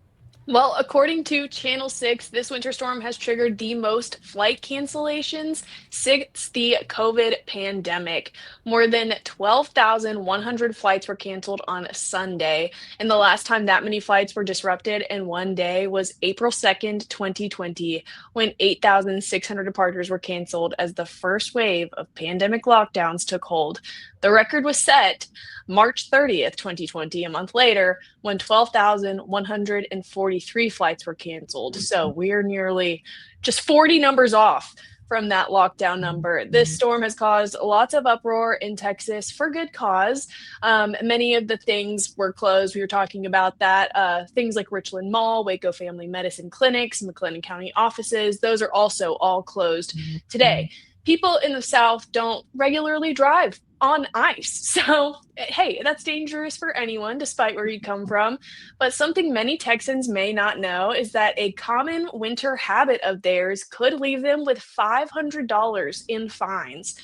Well, according to Channel 6, this winter storm has triggered the most flight cancellations since the COVID pandemic. More than 12,100 flights were canceled on Sunday, and the last time that many flights were disrupted in one day was April 2nd, 2020, when 8,600 departures were canceled as the first wave of pandemic lockdowns took hold. The record was set March 30th, 2020, a month later, when 12,143 flights were canceled. So we're nearly just 40 numbers off from that lockdown number. This storm has caused lots of uproar in Texas for good cause. Many of the things were closed. We were talking about that. Things like Richland Mall, Waco Family Medicine Clinics, McLennan County offices, those are also all closed today. People in the South don't regularly drive on ice. So, hey, that's dangerous for anyone, despite where you come from. But something many Texans may not know is that a common winter habit of theirs could leave them with $500 in fines.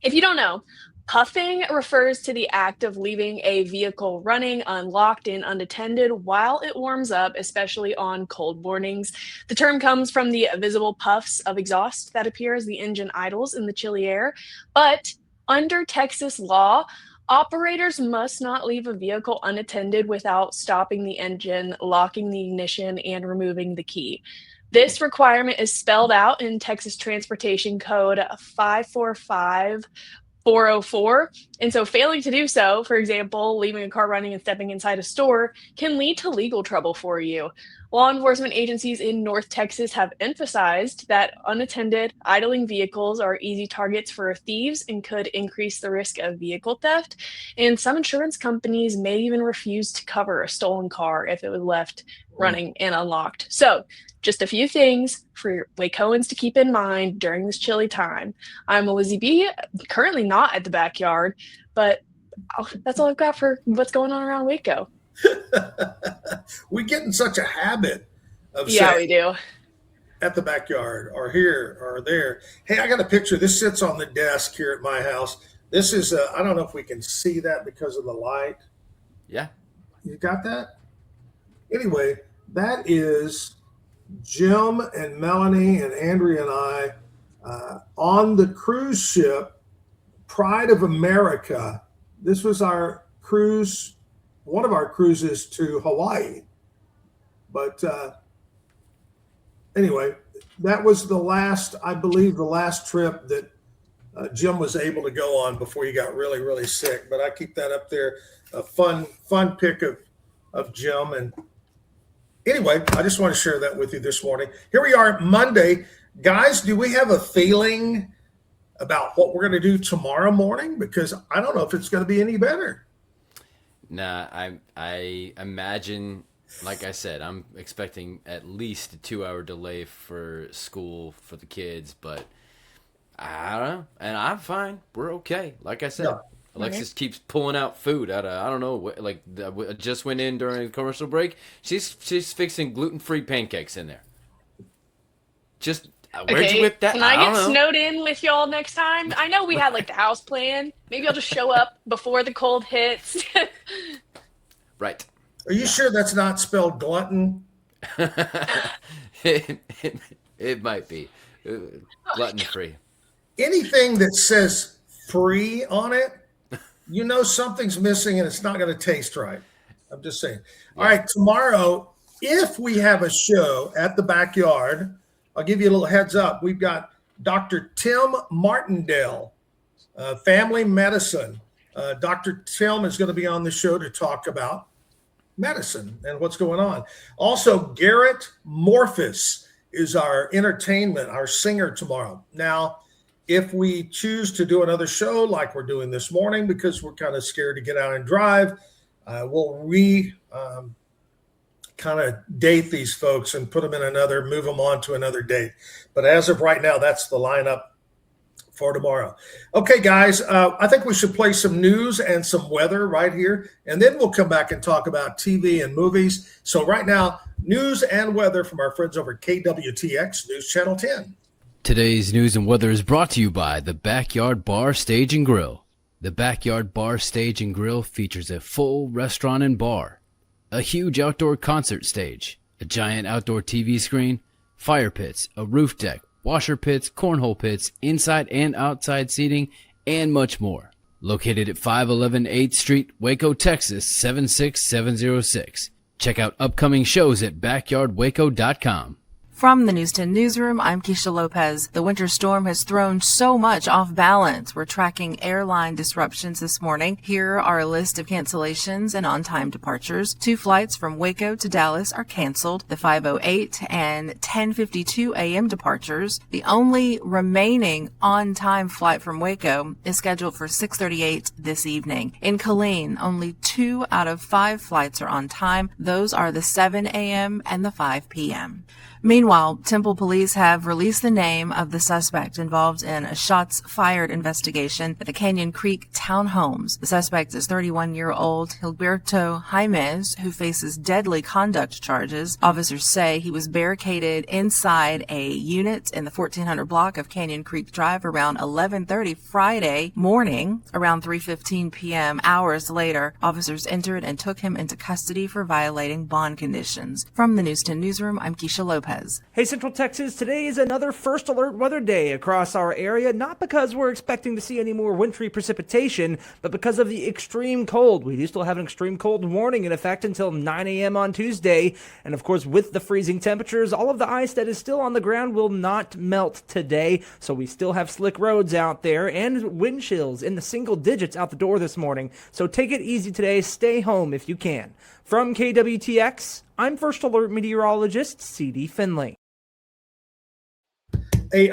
If you don't know, puffing refers to the act of leaving a vehicle running unlocked and unattended while it warms up, especially on cold mornings. The term comes from the visible puffs of exhaust that appear as the engine idles in the chilly air. But under Texas law, operators must not leave a vehicle unattended without stopping the engine, locking the ignition, and removing the key. This requirement is spelled out in Texas Transportation Code 545404. And so failing to do so, for example, leaving a car running and stepping inside a store, can lead to legal trouble for you. Law enforcement agencies in North Texas have emphasized that unattended, idling vehicles are easy targets for thieves and could increase the risk of vehicle theft. And some insurance companies may even refuse to cover a stolen car if it was left running and unlocked. So, just a few things for Wacoans to keep in mind during this chilly time. I'm Lizzie B, currently not at the backyard, but that's all I've got for what's going on around Waco. We get in such a habit of saying, we do, at the backyard or here or there. Hey, I got a picture. This sits on the desk here at my house. This is I don't know if we can see that because of the light. Yeah. You got that? Anyway, That is Jim and Melanie and Andrea and I on the cruise ship Pride of America. This was our cruise, one of our cruises to Hawaii. But anyway, that was the last, I believe, the last trip that Jim was able to go on before he got really, really sick. But I keep that up there. A fun pic of Jim. And anyway, I just want to share that with you this morning. Here we are, Monday. Guys, do we have a feeling about what we're going to do tomorrow morning? Because I don't know if it's going to be any better. Nah, I imagine, like I said, I'm expecting at least a 2-hour delay for school for the kids, but I don't know. And I'm fine. We're okay. Like I said, Yeah. Alexis keeps pulling out food out of, I don't know, like I just went in during the commercial break. She's fixing gluten-free pancakes in there. Just where'd you whip that? Can I get don't know. snowed in with y'all next time? I know we had like the house plan. Maybe I'll just show up before the cold hits. Right. Are you sure that's not spelled glutton? It might be gluten-free. Anything that says free on it, you know something's missing and it's not going to taste right. I'm just saying. All right, tomorrow, if we have a show at the backyard, I'll give you a little heads up. We've got Dr. Tim Martindale, family medicine. Dr. Tim is going to be on the show to talk about medicine and what's going on. Also, Garrett Morphus is our entertainment, our singer tomorrow. Now, if we choose to do another show like we're doing this morning because we're kind of scared to get out and drive, we'll kind of date these folks and put them in move them on to another date. But as of right now, that's the lineup for tomorrow. Okay, guys, I think we should play some news and some weather right here, and then we'll come back and talk about TV and movies. So right now, news and weather from our friends over at KWTX News Channel 10. Today's news and weather is brought to you by the Backyard Bar, Stage and Grill. The Backyard Bar, Stage and Grill features a full restaurant and bar, a huge outdoor concert stage, a giant outdoor TV screen, fire pits, a roof deck, washer pits, cornhole pits, inside and outside seating, and much more. Located at 511 8th Street, Waco, Texas, 76706. Check out upcoming shows at backyardwaco.com. From the News 10 Newsroom, I'm Keisha Lopez. The winter storm has thrown so much off balance. We're tracking airline disruptions this morning. Here are a list of cancellations and on-time departures. 2 flights from Waco to Dallas are canceled. The 5:08 and 10:52 a.m. departures. The only remaining on-time flight from Waco is scheduled for 6:38 this evening. In Killeen, only 2 out of 5 flights are on time. Those are the 7 a.m. and the 5 p.m. Meanwhile, Temple police have released the name of the suspect involved in a shots fired investigation at the Canyon Creek townhomes. The suspect is 31-year-old Gilberto Jaimes, who faces deadly conduct charges. Officers say he was barricaded inside a unit in the 1400 block of Canyon Creek Drive around 11:30 Friday morning. Around 3:15 p.m. hours later, officers entered and took him into custody for violating bond conditions. From the News 10 Newsroom, I'm Keisha Lopez. Hey, Central Texas, today is another first alert weather day across our area, not because we're expecting to see any more wintry precipitation, but because of the extreme cold. We do still have an extreme cold warning in effect until 9 a.m. on Tuesday, and of course, with the freezing temperatures, all of the ice that is still on the ground will not melt today, so we still have slick roads out there and wind chills in the single digits out the door this morning, so take it easy today, stay home if you can. From KWTX, I'm First Alert Meteorologist C.D. Finley. Hey,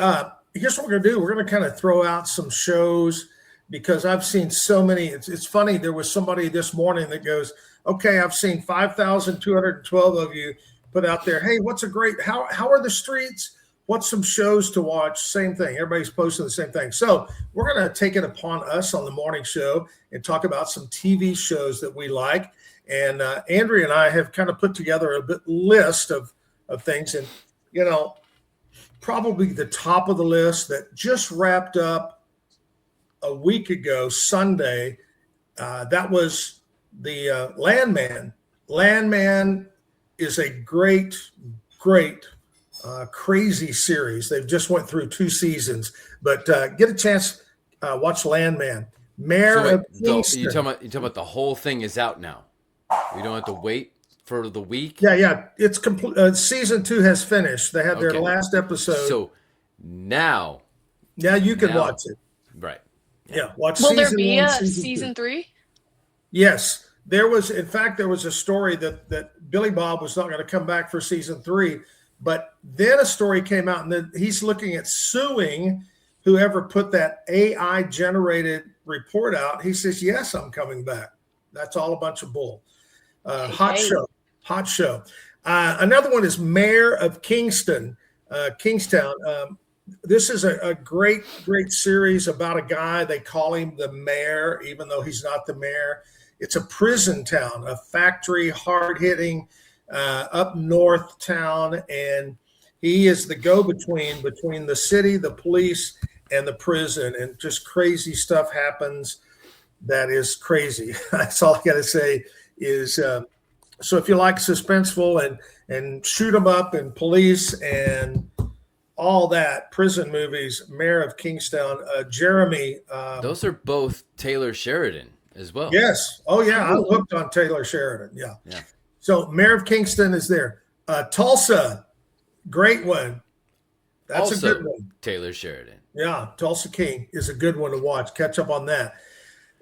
here's what we're going to do. We're going to kind of throw out some shows because I've seen so many. It's funny. There was somebody this morning that goes, okay, I've seen 5,212 of you put out there. Hey, how are the streets? What's some shows to watch? Same thing. Everybody's posting the same thing. So we're going to take it upon us on the morning show and talk about some TV shows that we like. And Andrea and I have kind of put together a list of things. And, probably the top of the list that just wrapped up a week ago, Sunday, that was the Landman. Landman is a great, great, crazy series. They've just went through 2 seasons, but get a chance, watch Landman. Mayor of Kingston. You're talking about the whole thing is out now. We don't have to wait for the week. Yeah. It's complete. Season 2 has finished. They had their last episode. So now you can watch it. Right. Yeah. Watch. Will there season be 1, a season season 2. 3? Yes. There was a story that Billy Bob was not going to come back for season 3, but then a story came out and then he's looking at suing whoever put that AI generated report out. He says, yes, I'm coming back. That's all a bunch of bull. Hot show. Another one is Mayor of Kingstown. This is a great series about a guy. They call him the mayor, even though he's not the mayor. It's a prison town, a factory, hard-hitting, up north town, and he is the go-between between the city, the police, and the prison, and just crazy stuff happens that is crazy. That's all I got to say is, so if you like suspenseful and shoot 'em up and police and all that, prison movies, Mayor of Kingstown, Jeremy. Those are both Taylor Sheridan as well. Yes. Oh, yeah. I'm hooked on Taylor Sheridan. Yeah. So Mayor of Kingston is there. Tulsa, great one. That's also a good one. Taylor Sheridan. Yeah. Tulsa King is a good one to watch. Catch up on that.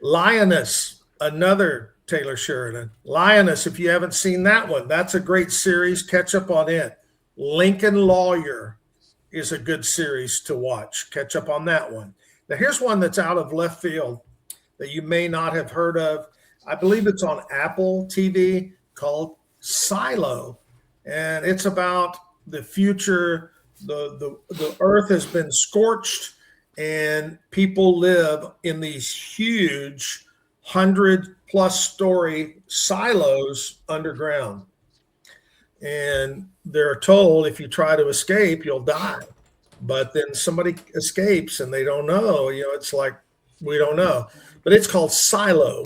Lioness, another Taylor Sheridan. Lioness, if you haven't seen that one, that's a great series. Catch up on it. Lincoln Lawyer is a good series to watch. Catch up on that one. Now, here's one that's out of left field that you may not have heard of. I believe it's on Apple TV, called Silo. And it's about the future. The earth has been scorched and people live in these huge 100+ story silos underground. And they're told if you try to escape, you'll die. But then somebody escapes and they don't know. It's like, we don't know. But it's called Silo.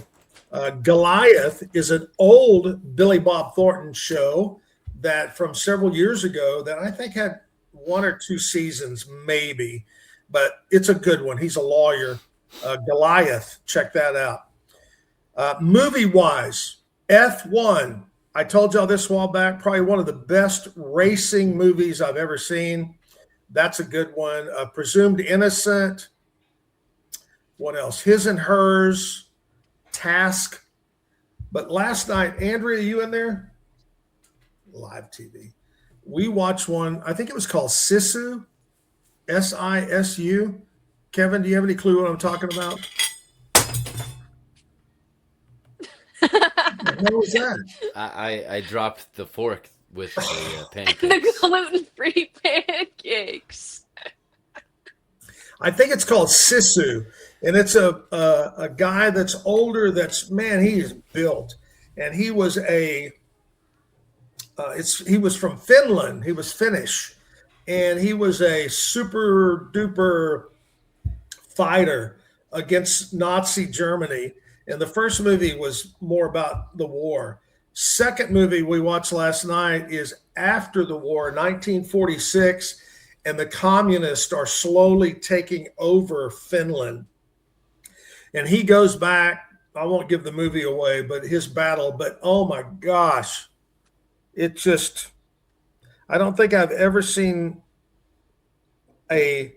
Goliath is an old Billy Bob Thornton show that from several years ago that I think had 1 or 2 seasons, maybe. But it's a good one. He's a lawyer. Goliath, check that out. Movie-wise, F1. I told y'all this a while back, probably one of the best racing movies I've ever seen. That's a good one. Presumed Innocent. What else? His and Hers. Task. But last night, Andrea, you in there? Live TV. We watched one, I think it was called Sisu. SISU. Kevin, do you have any clue what I'm talking about? What was that? I dropped the fork with the pancakes. The gluten-free pancakes. I think it's called Sisu, and it's a guy that's older. He is built, and he was he was from Finland. He was Finnish, and he was a super duper fighter against Nazi Germany. And the first movie was more about the war. Second movie we watched last night is after the war, 1946, and the communists are slowly taking over Finland. And he goes back, I won't give the movie away, but his battle, but oh my gosh, it just, I don't think I've ever seen a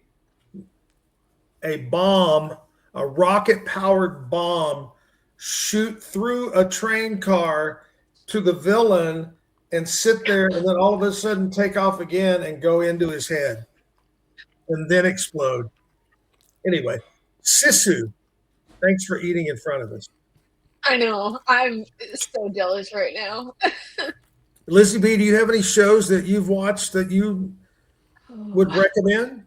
bomb, a rocket-powered bomb, shoot through a train car to the villain and sit there and then all of a sudden take off again and go into his head and then explode. Anyway, Sisu, thanks for eating in front of us. I know. I'm so jealous right now. Lizzie B, do you have any shows that you've watched that you would recommend?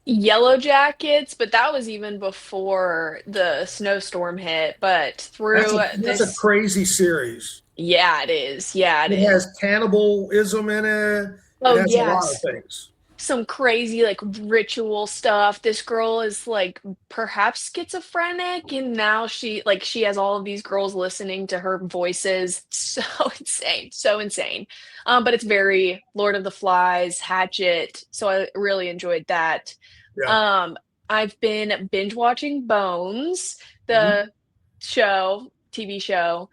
Yellow Jackets, but that was even before the snowstorm hit. But through that's a crazy series. Yeah, it is. Yeah, it has cannibalism in it. Oh, it has a lot of things. some crazy like ritual stuff. This girl is like perhaps schizophrenic, and now she has all of these girls listening to her voices. So insane, so insane. But it's very Lord of the Flies, Hatchet. So I really enjoyed that. Yeah. I've been binge watching Bones, Mhm. the TV show.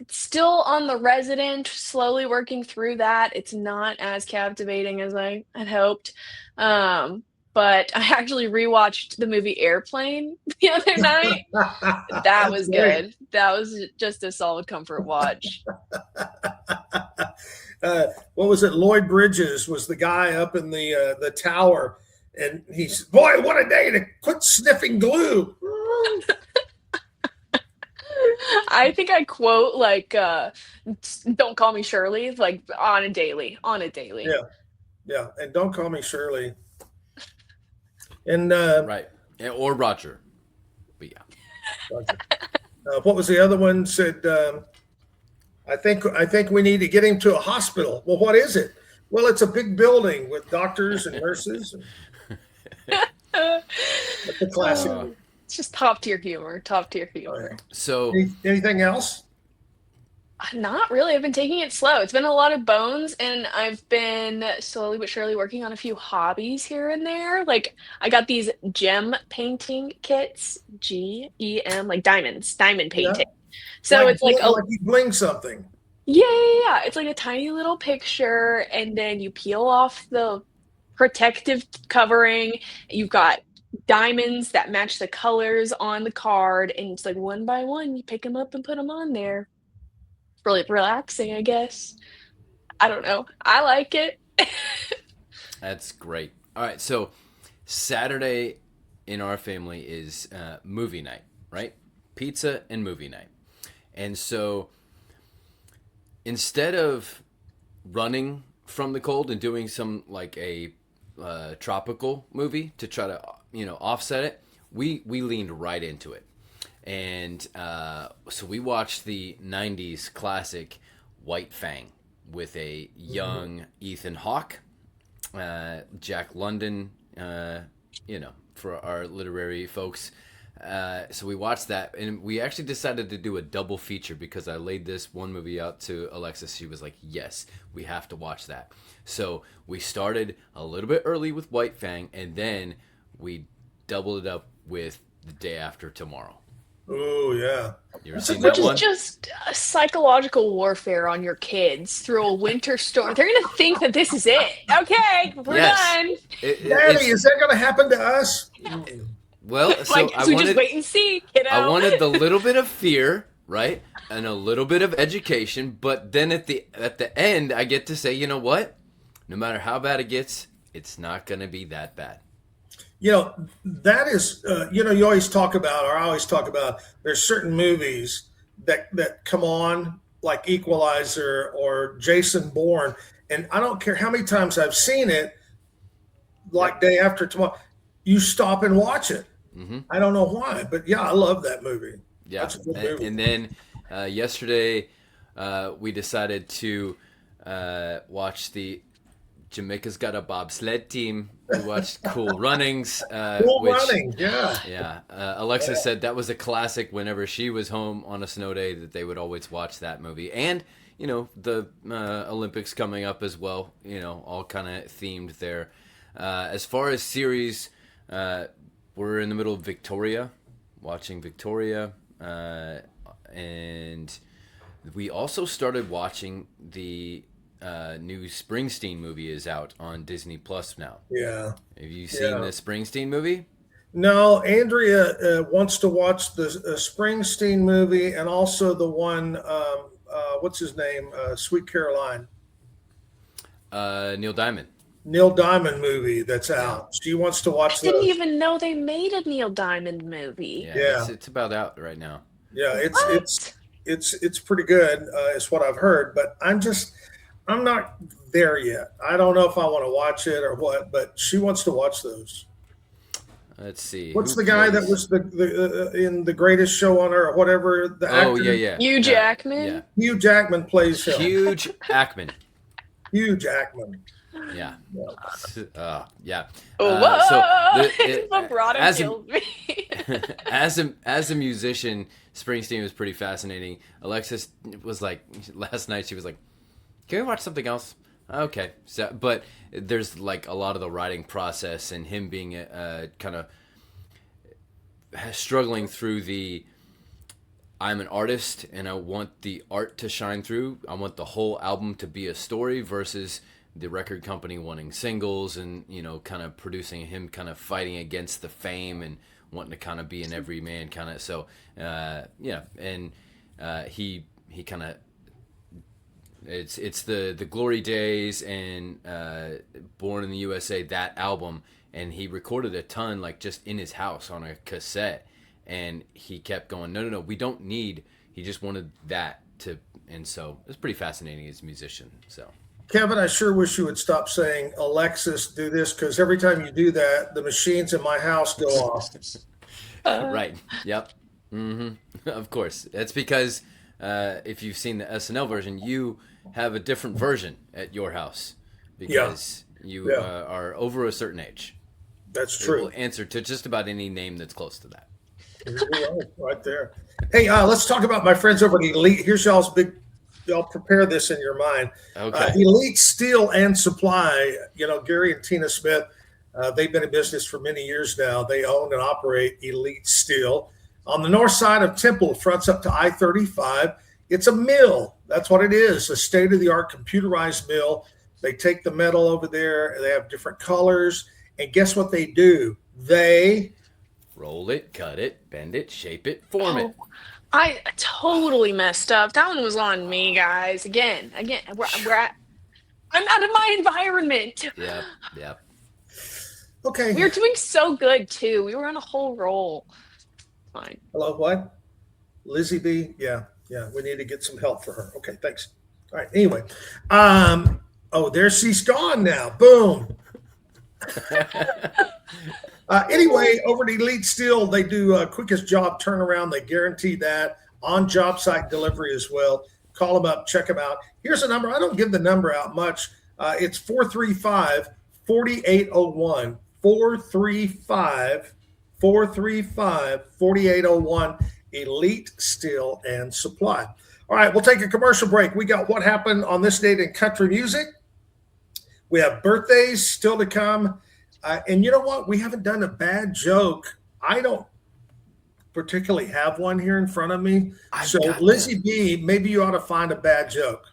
Still on The Resident, slowly working through that. It's not as captivating as I had hoped. But I actually rewatched the movie Airplane the other night. That That's was great. good. That was just a solid comfort watch. What was it? Lloyd Bridges was the guy up in the tower, and he said, "Boy, what a day to quit sniffing glue." I think I quote like "Don't call me Shirley" like on a daily. Yeah, yeah, and don't call me Shirley. And right, or Roger. But yeah. What was the other one? Said, I think we need to get him to a hospital. Well, what is it? Well, it's a big building with doctors and nurses. That's a classic. It's just top tier humor. Top tier humor. So anything else? Not really. I've been taking it slow. It's been a lot of Bones, and I've been slowly but surely working on a few hobbies here and there. Like I got these gem painting kits, GEM, like diamond painting. So it's like you bling something. Yeah. It's like a tiny little picture, and then you peel off the protective covering. You've got diamonds that match the colors on the card, and it's like one by one, you pick them up and put them on there. Really relaxing, I guess. I don't know. I like it. That's great. All right, so Saturday in our family is movie night, right? Pizza and movie night. And so instead of running from the cold and doing some like a tropical movie to try to offset it, we leaned right into it. And so we watched the 90s classic White Fang with a young Ethan Hawke, Jack London, for our literary folks. So we watched that, and we actually decided to do a double feature because I laid this one movie out to Alexis. She was like, yes, we have to watch that. So we started a little bit early with White Fang, and then we doubled it up with The Day After Tomorrow. Oh, yeah. You ever seen that one? Which is just psychological warfare on your kids through a winter storm. They're going to think that this is it. Okay, we're done. Daddy, is that going to happen to us? Well, so like, I we wanted, just wait and see, kiddo. I wanted the little bit of fear, right? And a little bit of education, but then at the end, I get to say, you know what? No matter how bad it gets, it's not going to be that bad. That is, you always talk about, or I always talk about, there's certain movies that come on, like Equalizer or Jason Bourne, and I don't care how many times I've seen it, like Day After Tomorrow, you stop and watch it. Mm-hmm. I don't know why, but yeah, I love that movie. Yeah, That's a good movie. And then yesterday we decided to watch the Jamaica's Got a Bobsled Team. We watched Cool Runnings. Runnings, yeah. Yeah. Alexa said that was a classic whenever she was home on a snow day, that they would always watch that movie. And, the Olympics coming up as well, all kind of themed there. As far as series, we're in the middle of Victoria, watching Victoria. And we also started watching the new Springsteen movie is out on Disney Plus now. Yeah. Have you seen the Springsteen movie? No, Andrea wants to watch the Springsteen movie and also the one, what's his name? Sweet Caroline. Neil Diamond. Neil Diamond movie that's out. She wants to watch I didn't even know they made a Neil Diamond movie. Yeah. It's about out right now. Yeah, it's pretty good, is what I've heard, but I'm not there yet. I don't know if I want to watch it or what, but she wants to watch those. Let's see. What's the guy that was the in The Greatest Show on Earth, or whatever? The actor? Yeah. Hugh Jackman. Yeah. Hugh Jackman plays him. Huge Ackman. Hugh Jackman. Yeah. Yeah. Whoa! Vibrato kills me. as a musician, Springsteen was pretty fascinating. Alexis was like, last night she was like, "Can we watch something else?" Okay. So, but there's like a lot of the writing process and him being kind of struggling through the, I'm an artist and I want the art to shine through. I want the whole album to be a story versus the record company wanting singles and, kind of producing him kind of fighting against the fame and wanting to kind of be an everyman kind of. So, and he kind of, it's the Glory Days and Born in the USA, that album, and he recorded a ton like just in his house on a cassette, and he kept going, no, we don't need, he just wanted that to, and so it's pretty fascinating as a musician. So Kevin, I sure wish you would stop saying, Alexis, do this, because every time you do that, the machines in my house go off. Right. Yep. Of course. That's because if you've seen the SNL version, you have a different version at your house because you are over a certain age. That's true. It will answer to just about any name that's close to that. Right there. Hey, let's talk about my friends over at Elite. Here's y'all's big. Y'all prepare this in your mind. Okay. Elite Steel and Supply. Gary and Tina Smith. They've been in business for many years now. They own and operate Elite Steel on the north side of Temple. Fronts up to I-35. It's a mill. That's what it is. A state-of-the-art computerized mill. They take the metal over there. They have different colors. And guess what they do? They roll it, cut it, bend it, shape it, form it. I totally messed up. That one was on me, guys. Again. I'm out of my environment. Yep. Okay. We were doing so good too. We were on a whole roll. Fine. Hello, what? Lizzie B? Yeah. We need to get some help for her. Okay, thanks. All right. Anyway, there she's gone now. Boom. Anyway, over at Elite Steel, they do quickest job turnaround. They guarantee that on job site delivery as well. Call them up, check them out. Here's a number. I don't give the number out much. It's 435-4801. 435-4801. Elite Steel and Supply. All right, we'll take a commercial break. We got what happened on this date in country music. We have birthdays still to come. And you know what? We haven't done a bad joke. I don't particularly have one here in front of me. So Lizzie B, maybe you ought to find a bad joke.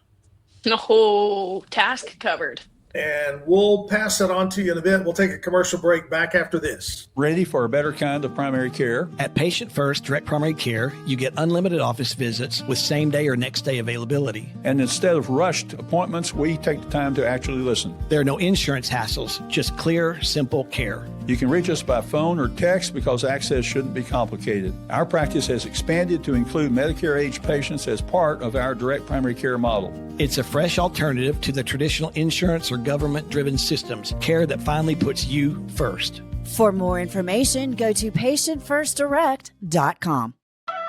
No, task covered. And we'll pass it on to you in a bit. We'll take a commercial break back after this. Ready for a better kind of primary care? At Patient First Direct Primary Care, you get unlimited office visits with same-day or next-day availability. And instead of rushed appointments, we take the time to actually listen. There are no insurance hassles, just clear, simple care. You can reach us by phone or text because access shouldn't be complicated. Our practice has expanded to include Medicare-age patients as part of our direct primary care model. It's a fresh alternative to the traditional insurance or government-driven systems, care that finally puts you first. For more information, go to patientfirstdirect.com.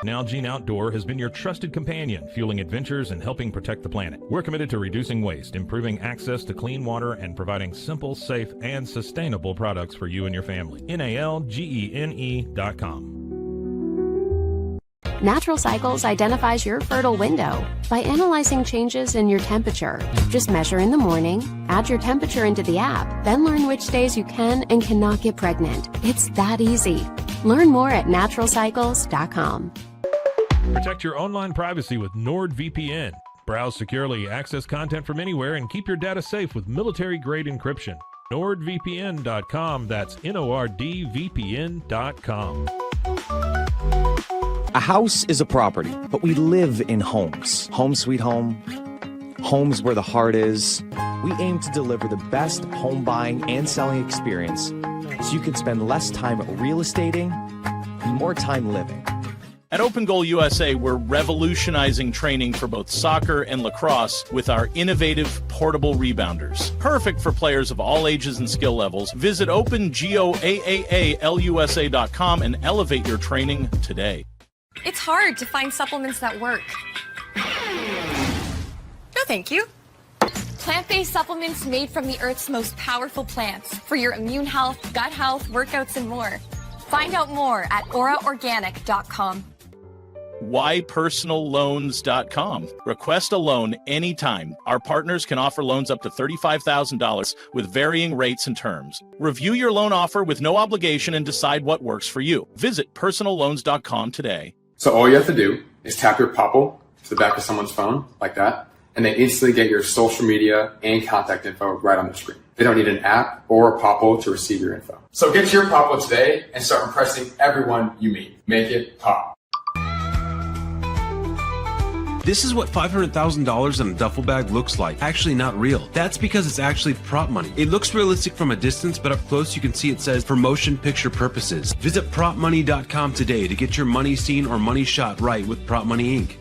Nalgene Outdoor has been your trusted companion, fueling adventures and helping protect the planet. We're committed to reducing waste, improving access to clean water, and providing simple, safe, and sustainable products for you and your family. NALGENE.com. Natural Cycles identifies your fertile window by analyzing changes in your temperature. Just measure in the morning, add your temperature into the app, then learn which days you can and cannot get pregnant. It's that easy. Learn more at naturalcycles.com. Protect your online privacy with NordVPN. Browse securely, access content from anywhere, and keep your data safe with military-grade encryption. NordVPN.com. That's NORDVPN.com. A house is a property, but we live in homes. Home sweet home. Homes where the heart is. We aim to deliver the best home buying and selling experience so you can spend less time real estating and more time living. At Open Goal USA, we're revolutionizing training for both soccer and lacrosse with our innovative portable rebounders. Perfect for players of all ages and skill levels. Visit OpenGOAAALUSA.com and elevate your training today. It's hard to find supplements that work. No, thank you. Plant-based supplements made from the Earth's most powerful plants for your immune health, gut health, workouts, and more. Find out more at auraorganic.com. WhyPersonalLoans.com. Request a loan anytime. Our partners can offer loans up to $35,000 with varying rates and terms. Review your loan offer with no obligation and decide what works for you. Visit personalloans.com today. So all you have to do is tap your Popple to the back of someone's phone like that, and they instantly get your social media and contact info right on the screen. They don't need an app or a Popple to receive your info. So get your Popple today and start impressing everyone you meet. Make it pop. This is what $500,000 in a duffel bag looks like. Actually not real. That's because it's actually prop money. It looks realistic from a distance, but up close you can see it says for motion picture purposes. Visit propmoney.com today to get your money seen or money shot right with Prop Money Inc.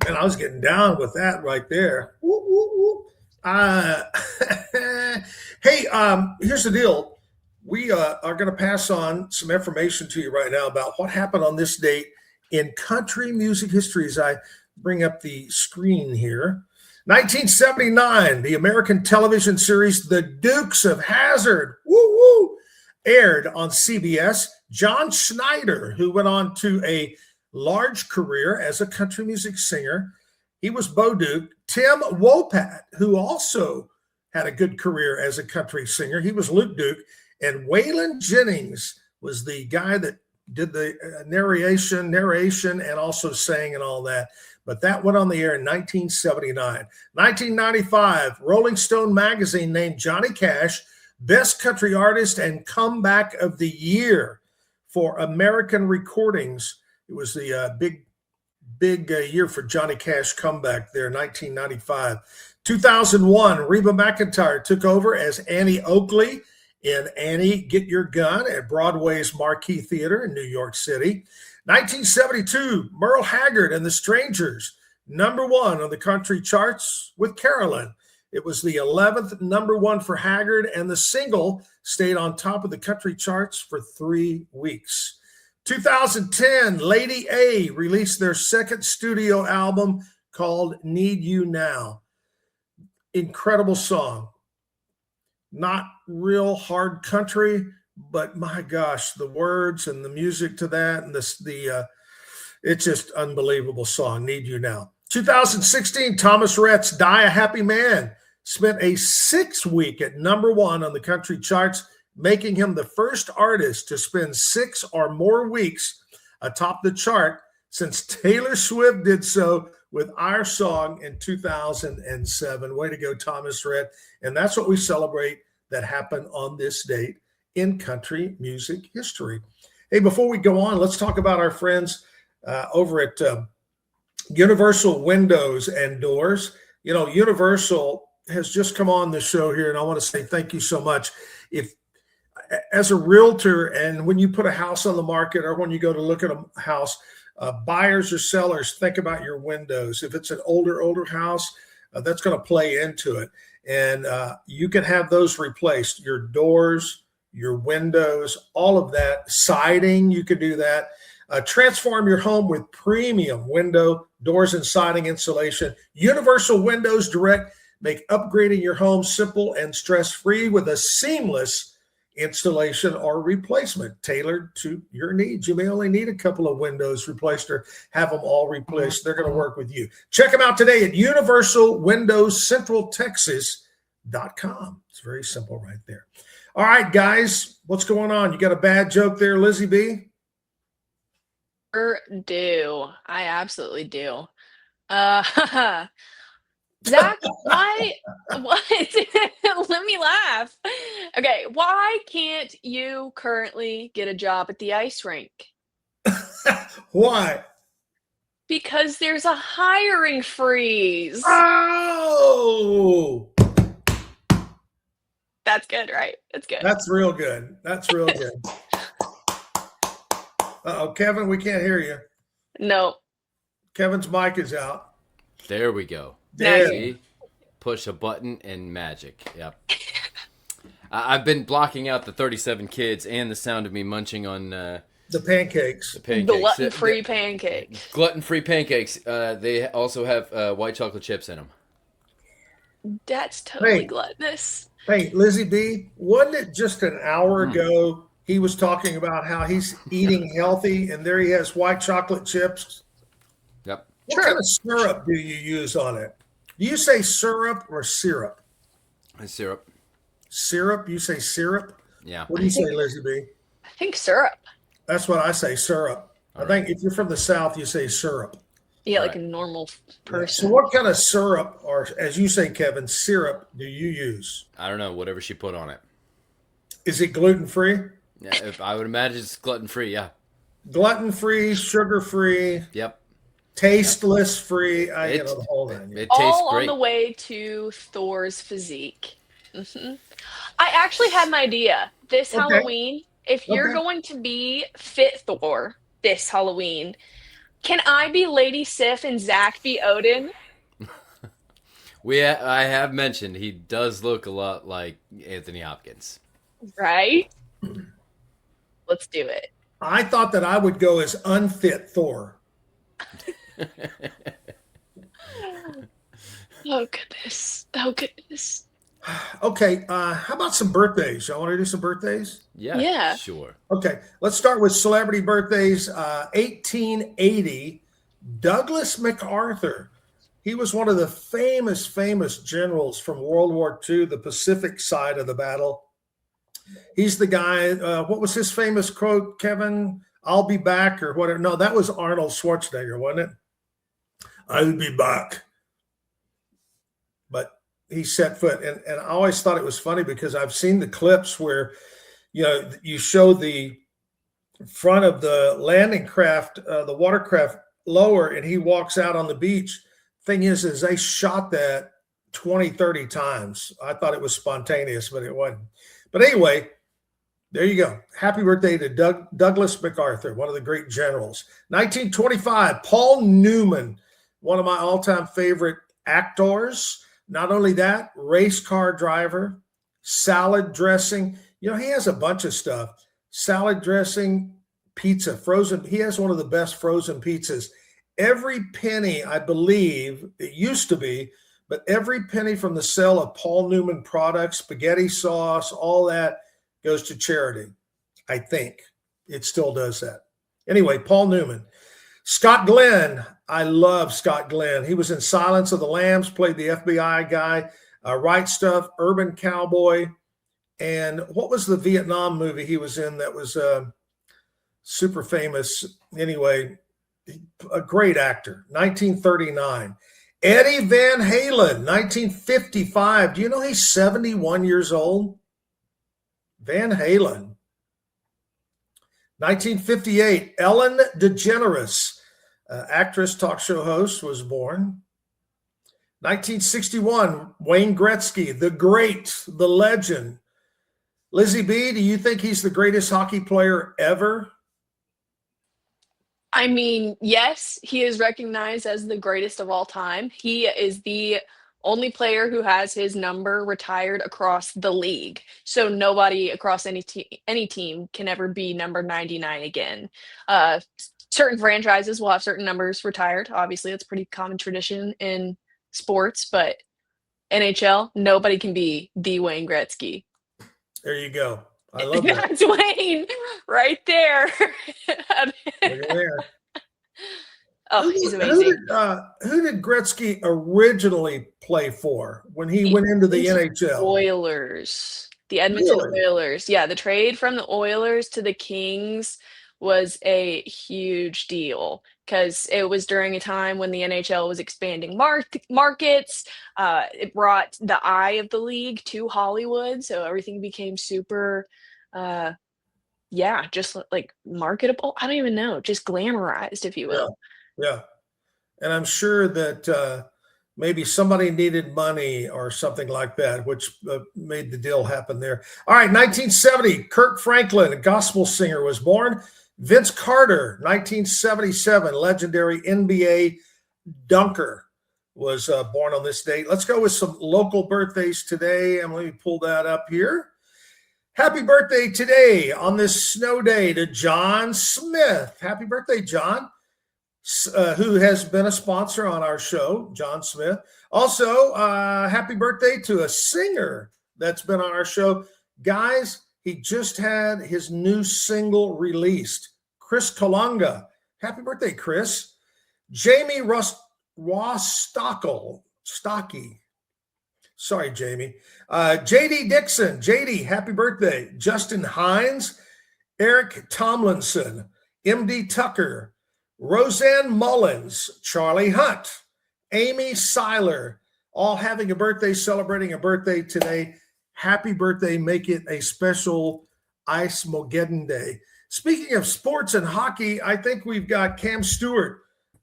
And I was getting down with that right there. Whoop, whoop, whoop. Hey, here's the deal. We are going to pass on some information to you right now about what happened on this date in country music history as I bring up the screen here. 1979, the American television series The Dukes of Hazzard aired on CBS. John Schneider, who went on to a large career as a country music singer. He was Bo Duke. Tim Wopat, who also had a good career as a country singer. He was Luke Duke. And Waylon Jennings was the guy that did the narration, and also sang and all that. But that went on the air in 1979. 1995, Rolling Stone magazine named Johnny Cash Best Country Artist and Comeback of the Year for American Recordings. It was the big year for Johnny Cash comeback there, 1995. 2001, Reba McEntire took over as Annie Oakley in Annie, Get Your Gun at Broadway's Marquee Theater in New York City. 1972, Merle Haggard and the Strangers, #1 on the country charts with Carolyn. It was the 11th #1 for Haggard, and the single stayed on top of the country charts for 3 weeks. 2010, Lady A released their second studio album called Need You Now. Incredible song. Not real hard country, but my gosh, the words and the music to that, and it's just unbelievable song, Need You Now. 2016, Thomas Rhett's Die a Happy Man spent a 6 week at #1 on the country charts, making him the first artist to spend 6 or more weeks atop the chart since Taylor Swift did so with Our Song in 2007. Way to go, Thomas Rhett. And that's what we celebrate that happened on this date in country music history. Hey, before we go on, let's talk about our friends over at Universal Windows and Doors. You know, Universal has just come on the show here, and I want to say thank you so much. As a realtor, and when you put a house on the market or when you go to look at a house, buyers or sellers, think about your windows. If it's an older house, that's going to play into it. And you can have those replaced. Your doors, your windows, all of that. Siding, you could do that. Transform your home with premium window, doors, and siding insulation. Universal Windows Direct make upgrading your home simple and stress-free with a seamless installation or replacement tailored to your needs. You may only need a couple of windows replaced or have them all replaced. They're going to work with you. Check them out today at universalwindowscentraltexas.com. It's very simple right there. All right, guys, what's going on? You got a bad joke there, Lizzie B? Do. I absolutely do. Zach, why? What? Let me laugh. Okay, why can't you currently get a job at the ice rink? Why? Because there's a hiring freeze. Oh, That's good, right? That's good. that's real good. That's real good. Uh-oh, Kevin, we can't hear you. No. Kevin's mic is out. There we go. There. See? Push a button and magic. Yep. I've been blocking out the 37 kids and the sound of me munching on the pancakes. The pancakes. Gluten-free pancakes. Gluten-free pancakes. They also have white chocolate chips in them. That's totally Hey. gluttonous. Hey, Lizzie B, wasn't it just an hour ago he was talking about how he's eating healthy and there he has white chocolate chips? Yep. What kind of syrup do you use on it? Do you say syrup or syrup? Syrup. Syrup? You say syrup? Yeah. What do you say, Lizzie B? I think syrup. That's what I say, syrup. I think if you're from the South, you say syrup. Yeah, like a normal person. So what kind of syrup, or as you say, Kevin, syrup do you use? I don't know. Whatever she put on it. Is it gluten-free? Yeah, I would imagine it's gluten-free, yeah. Gluten-free, sugar-free. Yep. Tasteless free. I get the whole nine. It tastes All great. on the way to Thor's physique. I actually had an idea. This Okay. Halloween, if you're Okay. going to be Fit Thor this Halloween, can I be Lady Sif and Zach be Odin? I have mentioned he does look a lot like Anthony Hopkins. Right? Let's do it. I thought that I would go as unfit Thor. Oh, goodness. Oh, goodness. Okay, how about some birthdays? Y'all want to do some birthdays? Yeah. Sure. Okay, let's start with celebrity birthdays. 1880, Douglas MacArthur. He was one of the famous generals from World War II, the Pacific side of the battle. He's the guy, what was his famous quote, Kevin? I'll be back or whatever. No, that was Arnold Schwarzenegger, wasn't it? I'll be back. But he set foot. And I always thought it was funny because I've seen the clips where, you show the front of the landing craft, the watercraft lower, and he walks out on the beach. Thing is they shot that 20, 30 times. I thought it was spontaneous, but it wasn't. But anyway, there you go. Happy birthday to Douglas MacArthur, one of the great generals. 1925, Paul Newman, one of my all-time favorite actors. Not only that, race car driver, salad dressing. He has a bunch of stuff. Salad dressing, pizza, frozen. He has one of the best frozen pizzas. Every penny, I believe, it used to be, but every penny from the sale of Paul Newman products, spaghetti sauce, all that goes to charity. I think it still does that. Anyway, Paul Newman. Scott Glenn. I love Scott Glenn. He was in Silence of the Lambs, played the FBI guy, Right Stuff, Urban Cowboy. And what was the Vietnam movie he was in that was super famous? Anyway, a great actor. 1939. Eddie Van Halen, 1955. Do you know he's 71 years old? Van Halen. 1958. Ellen DeGeneres, actress, talk show host, was born. 1961. Wayne Gretzky, the great, the legend. Lizzie B, do you think he's the greatest hockey player ever? I mean, yes, he is recognized as the greatest of all time. He is the only player who has his number retired across the league. So nobody across any team can ever be number 99 again. Certain franchises will have certain numbers retired. Obviously, it's pretty common tradition in sports, but NHL, nobody can be the Wayne Gretzky. There you go. I love that. That's Wayne right there. Look at there. Oh, he's amazing. Who did Gretzky originally play for when he went into the NHL? Oilers. The Edmonton Really? Oilers. Yeah, the trade from the Oilers to the Kings was a huge deal because it was during a time when the NHL was expanding markets. It brought the eye of the league to Hollywood, so everything became super just like marketable. I don't even know, just glamorized, if you will. Yeah. and I'm sure that maybe somebody needed money or something like that, which made the deal happen there. All right, 1970, Kirk Franklin, a gospel singer, was born. Vince Carter, 1977, legendary NBA dunker, was born on this date. Let's go with some local birthdays today, and let me pull that up here. Happy birthday today on this snow day to John Smith. Happy birthday, John, who has been a sponsor on our show, John Smith. Also, happy birthday to a singer that's been on our show. Guys, he just had his new single released, Chris Kalunga. Happy birthday, Chris. Jamie Stocky. Sorry, Jamie. JD Dixon. JD, happy birthday. Justin Hines, Eric Tomlinson, MD Tucker, Roseanne Mullins, Charlie Hunt, Amy Seiler, all having a birthday, celebrating a birthday today. Happy birthday. Make it a special Ice-mageddon Day. Speaking of sports and hockey, I think we've got Cam Stewart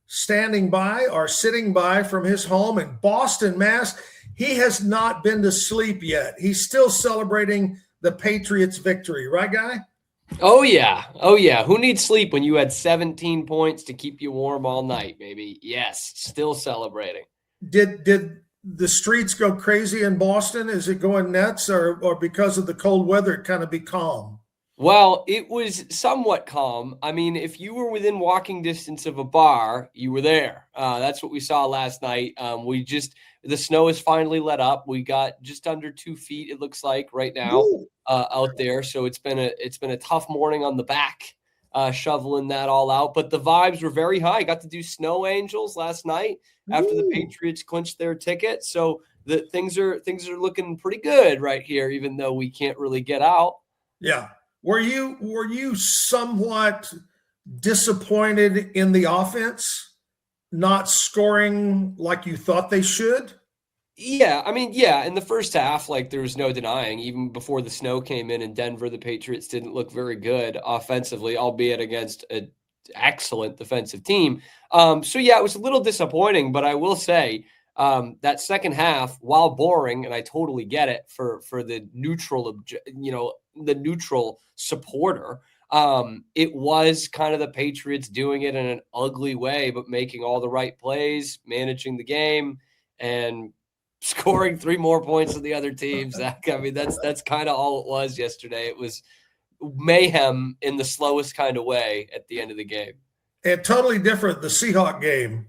standing by or sitting by from his home in Boston, Mass. He has not been to sleep yet. He's still celebrating the Patriots' victory. Right, Guy? Oh, yeah. Oh, yeah. Who needs sleep when you had 17 points to keep you warm all night, baby? Yes, still celebrating. Did the streets go crazy in Boston? Is it going nuts, or because of the cold weather, it kind of be calm? Well, it was somewhat calm. I mean, if you were within walking distance of a bar, you were there. That's what we saw last night. The snow has finally let up. We got just under 2 feet, it looks like, right now out there. So it's been a tough morning on the back, shoveling that all out. But the vibes were very high. I got to do snow angels last night after the Patriots clinched their ticket. So things are looking pretty good right here, even though we can't really get out. Yeah. Were you somewhat disappointed in the offense not scoring like you thought they should? Yeah, I mean, yeah, in the first half, like there was no denying, even before the snow came in Denver, the Patriots didn't look very good offensively, albeit against an excellent defensive team. So yeah, it was a little disappointing, but I will say that second half, while boring, and I totally get it for the neutral, the neutral supporter, it was kind of the Patriots doing it in an ugly way, but making all the right plays, managing the game, and scoring 3 more points than the other teams. I mean, that's kind of all it was yesterday. It was mayhem in the slowest kind of way at the end of the game. And totally different, the Seahawks game.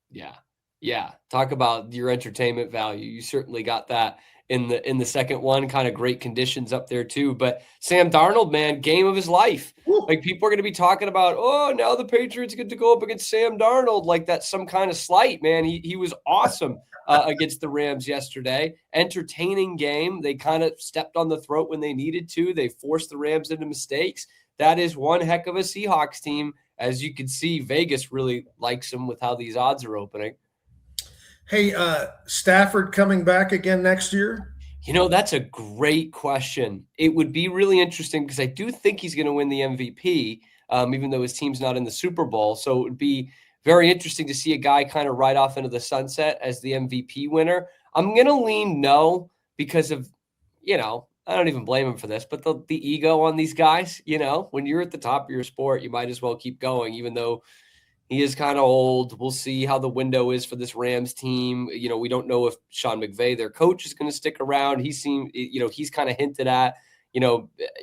Yeah. Talk about your entertainment value. You certainly got that in the second one. Kind of great conditions up there too. But Sam Darnold, man, game of his life. Woo. Like people are going to be talking about, oh, now the Patriots get to go up against Sam Darnold. Like that's some kind of slight, man. He was awesome against the Rams yesterday. Entertaining game. They kind of stepped on the throat when they needed to. They forced the Rams into mistakes. That is one heck of a Seahawks team. As you can see, Vegas really likes them with how these odds are opening. Hey, Stafford coming back again next year? That's a great question. It would be really interesting because I do think he's going to win the MVP, even though his team's not in the Super Bowl. So it would be very interesting to see a guy kind of ride off into the sunset as the MVP winner. I'm going to lean no because of, I don't even blame him for this, but the ego on these guys, when you're at the top of your sport, you might as well keep going, even though he is kind of old. We'll see how the window is for this Rams team. We don't know if Sean McVay, their coach, is going to stick around. He's kind of hinted at,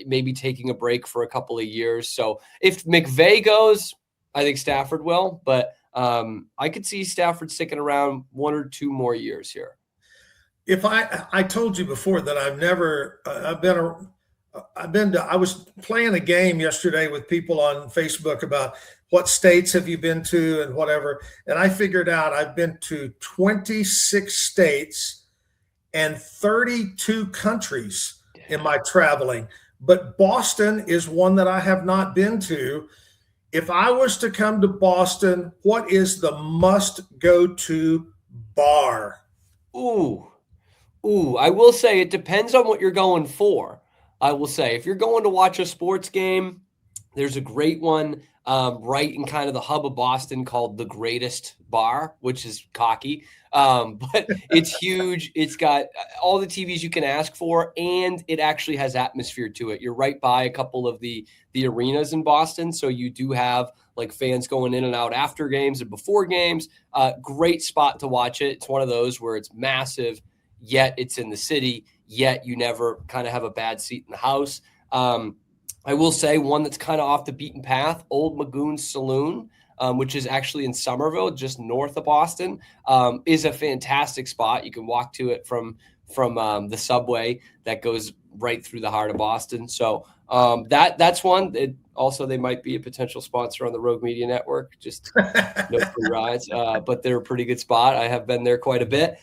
maybe taking a break for a couple of years. So if McVay goes, I think Stafford will, but I could see Stafford sticking around 1 or 2 more years here. If I told you before that I was playing a game yesterday with people on Facebook about what states have you been to and whatever. And I figured out I've been to 26 states and 32 countries in my traveling. But Boston is one that I have not been to. If I was to come to Boston, what is the must-go-to bar? Ooh, I will say it depends on what you're going for. I will say if you're going to watch a sports game, there's a great one right in kind of the hub of Boston, called the Greatest Bar, which is cocky. But it's huge. It's got all the TVs you can ask for, and it actually has atmosphere to it. You're right by a couple of the arenas in Boston, so you do have like fans going in and out after games and before games. Great spot to watch it. It's one of those where it's massive, yet it's in the city, yet you never kind of have a bad seat in the house. I will say one that's kind of off the beaten path, Old Magoon's Saloon, which is actually in Somerville, just north of Boston, is a fantastic spot. You can walk to it from the subway that goes right through the heart of Boston. So that's one. Also, they might be a potential sponsor on the Rogue Media Network. Just no free rides, but they're a pretty good spot. I have been there quite a bit.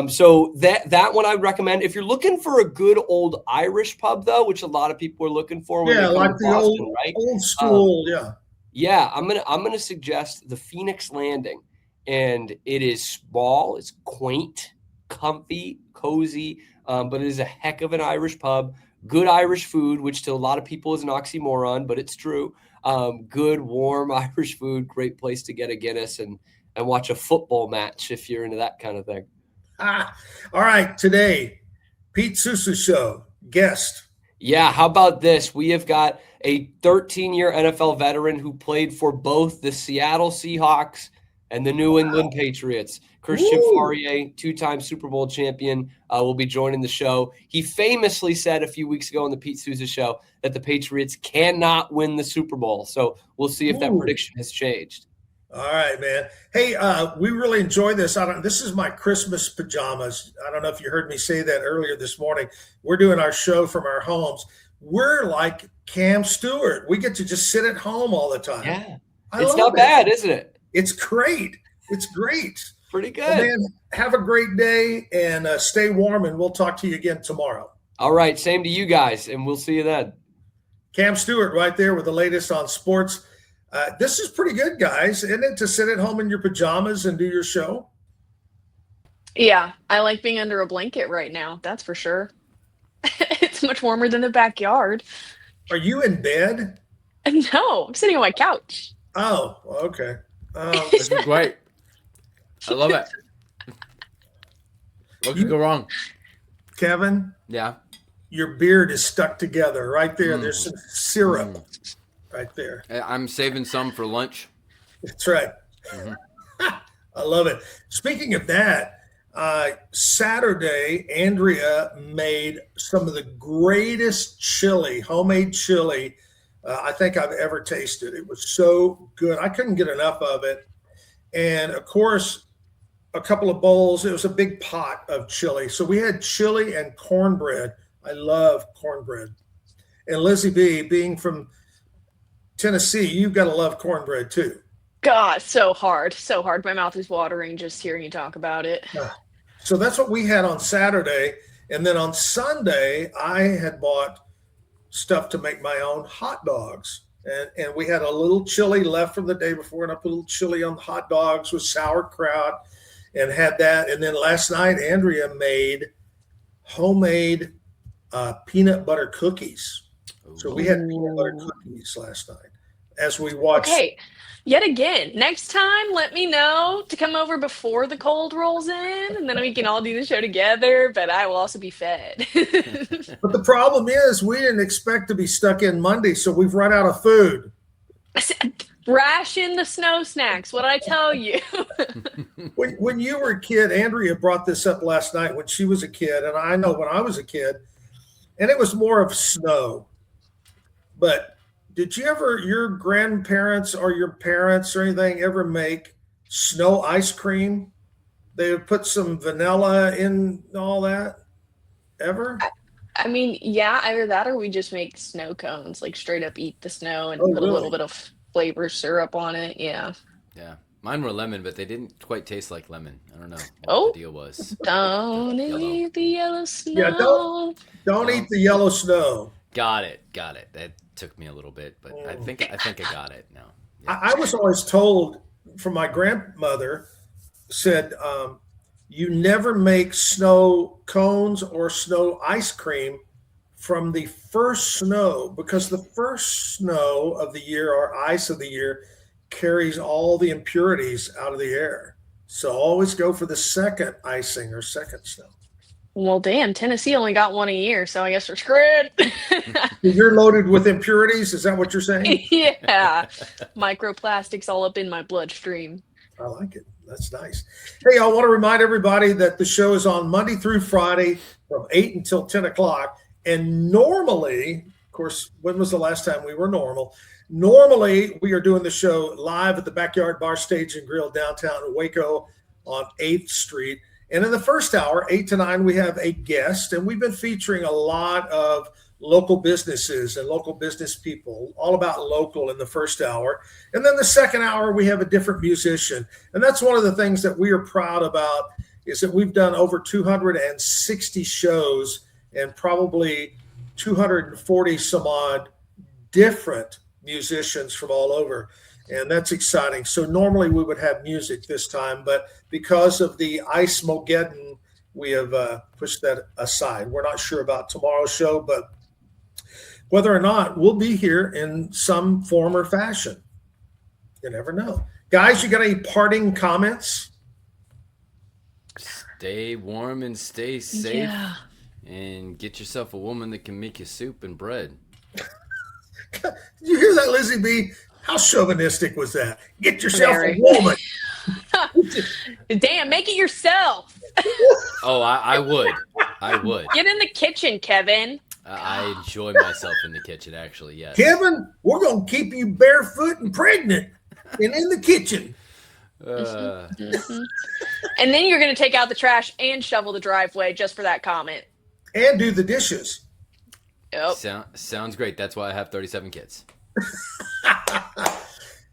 So that one I would recommend. If you're looking for a good old Irish pub, though, which a lot of people are looking for, when yeah, they come like to the Boston, right? old school, yeah. Yeah, I'm gonna suggest the Phoenix Landing, and it is small, it's quaint, comfy, cozy, but it is a heck of an Irish pub. Good Irish food, which to a lot of people is an oxymoron, but it's true. Good, warm Irish food, great place to get a Guinness and watch a football match if you're into that kind of thing. All right, today, Pete Sousa Show, guest. Yeah, how about this? We have got a 13-year NFL veteran who played for both the Seattle Seahawks and the New England Patriots. Christian Fauria, two-time Super Bowl champion, will be joining the show. He famously said a few weeks ago on the Pete Sousa Show that the Patriots cannot win the Super Bowl. So we'll see if that prediction has changed. All right, man. Hey, we really enjoy this. This is my Christmas pajamas. I don't know if you heard me say that earlier this morning. We're doing our show from our homes. We're like Cam Stewart. We get to just sit at home all the time. Yeah. It's not bad, isn't it? It's great. It's great. Pretty good. Well, man, have a great day and stay warm, and we'll talk to you again tomorrow. All right. Same to you guys, and we'll see you then. Cam Stewart right there with the latest on sports. This is pretty good, guys, isn't it, to sit at home in your pajamas and do your show? Yeah, I like being under a blanket right now. That's for sure. It's much warmer than the backyard. Are you in bed? No, I'm sitting on my couch. Oh, okay. This is great. I love it. What could go wrong? Kevin? Yeah. Your beard is stuck together right there. There's some syrup right there. I'm saving some for lunch. That's right. I love it. Speaking of that, Saturday, Andrea made some of the greatest chili, homemade chili, I think I've ever tasted. It was so good. I couldn't get enough of it. And, of course, a couple of bowls. It was a big pot of chili. So we had chili and cornbread. I love cornbread. And Lizzie B, being from Tennessee, you've got to love cornbread too. God, so hard. So hard. My mouth is watering just hearing you talk about it. So that's what we had on Saturday. And then on Sunday, I had bought stuff to make my own hot dogs. And we had a little chili left from the day before, and I put a little chili on the hot dogs with sauerkraut and had that. And then last night, Andrea made homemade peanut butter cookies. So we had peanut butter cookies last night as we watched. Okay, yet again, next time, let me know to come over before the cold rolls in, and then we can all do the show together, but I will also be fed. But the problem is we didn't expect to be stuck in Monday, so we've run out of food. Ration the snow snacks. What did I tell you? When you were a kid, Andrea brought this up last night when she was a kid, and I know when I was a kid, and it was more of snow. But did you ever, your grandparents or your parents or anything ever make snow ice cream? They would put some vanilla in all that? Ever? I mean, yeah, either that or we just make snow cones, like straight up eat the snow and put a little bit of flavor syrup on it. Yeah. Yeah. Mine were lemon, but they didn't quite taste like lemon. I don't know what the deal was. Don't eat the yellow snow. Yeah, don't eat the yellow snow. Got it. That took me a little bit, but I think I got it now. Yeah. I was always told from my grandmother, said, you never make snow cones or snow ice cream from the first snow, because the first snow of the year or ice of the year carries all the impurities out of the air. So always go for the second icing or second snow. Well, damn, Tennessee only got one a year, so I guess we're screwed. You're loaded with impurities? Is that what you're saying? Yeah. Microplastics all up in my bloodstream. I like it. That's nice. Hey, I want to remind everybody that the show is on Monday through Friday from 8 until 10 o'clock. And normally, of course, when was the last time we were normal? Normally, we are doing the show live at the Backyard Bar Stage and Grill downtown in Waco on 8th Street. And in the first hour, 8 to 9, we have a guest. And we've been featuring a lot of local businesses and local business people, all about local in the first hour. And then the second hour, we have a different musician. And that's one of the things that we are proud about, is that we've done over 260 shows and probably 240 some odd different musicians from all over. And that's exciting. So normally we would have music this time, but because of the Ice-mageddon, we have pushed that aside. We're not sure about tomorrow's show, but whether or not we'll be here in some form or fashion. You never know. Guys, you got any parting comments? Stay warm and stay safe. Yeah. And get yourself a woman that can make you soup and bread. Did you hear that, Lizzie B? How chauvinistic was that? Get yourself Very. a woman. Damn, make it yourself. Oh, I would. I would. Get in the kitchen, Kevin. I enjoy myself in the kitchen, actually, yes. Kevin, we're going to keep you barefoot and pregnant and in the kitchen. Mm-hmm. And then you're going to take out the trash and shovel the driveway just for that comment. And do the dishes. Yep. Sounds great. That's why I have 37 kids.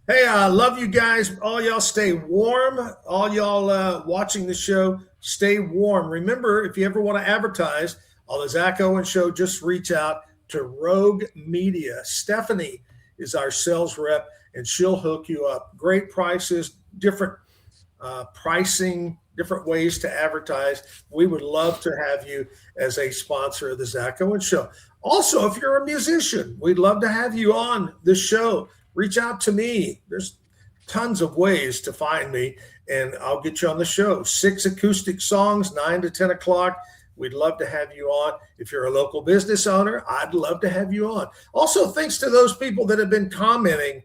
Hey, I love you guys. All y'all stay warm. All y'all watching the show, stay warm. Remember, if you ever want to advertise on the Zach Owens Show, just reach out to Rogue Media. Stephanie is our sales rep, and she'll hook you up. Great prices, different pricing, different ways to advertise. We would love to have you as a sponsor of the Zach Owens Show. Also, if you're a musician, we'd love to have you on the show. Reach out to me. There's tons of ways to find me, and I'll get you on the show. 6 acoustic songs, 9 to 10 o'clock. We'd love to have you on. If you're a local business owner, I'd love to have you on. Also, thanks to those people that have been commenting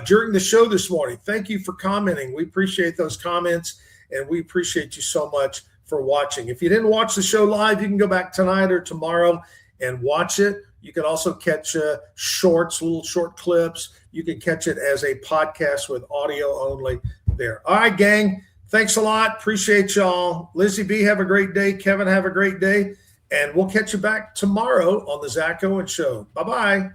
during the show this morning. Thank you for commenting. We appreciate those comments, and we appreciate you so much for watching. If you didn't watch the show live, you can go back tonight or tomorrow and watch it. You can also catch shorts, little short clips. You can catch it as a podcast with audio only there. All right, gang. Thanks a lot. Appreciate y'all. Lizzie B, have a great day. Kevin, have a great day. And we'll catch you back tomorrow on the Zach Owens Show. Bye-bye.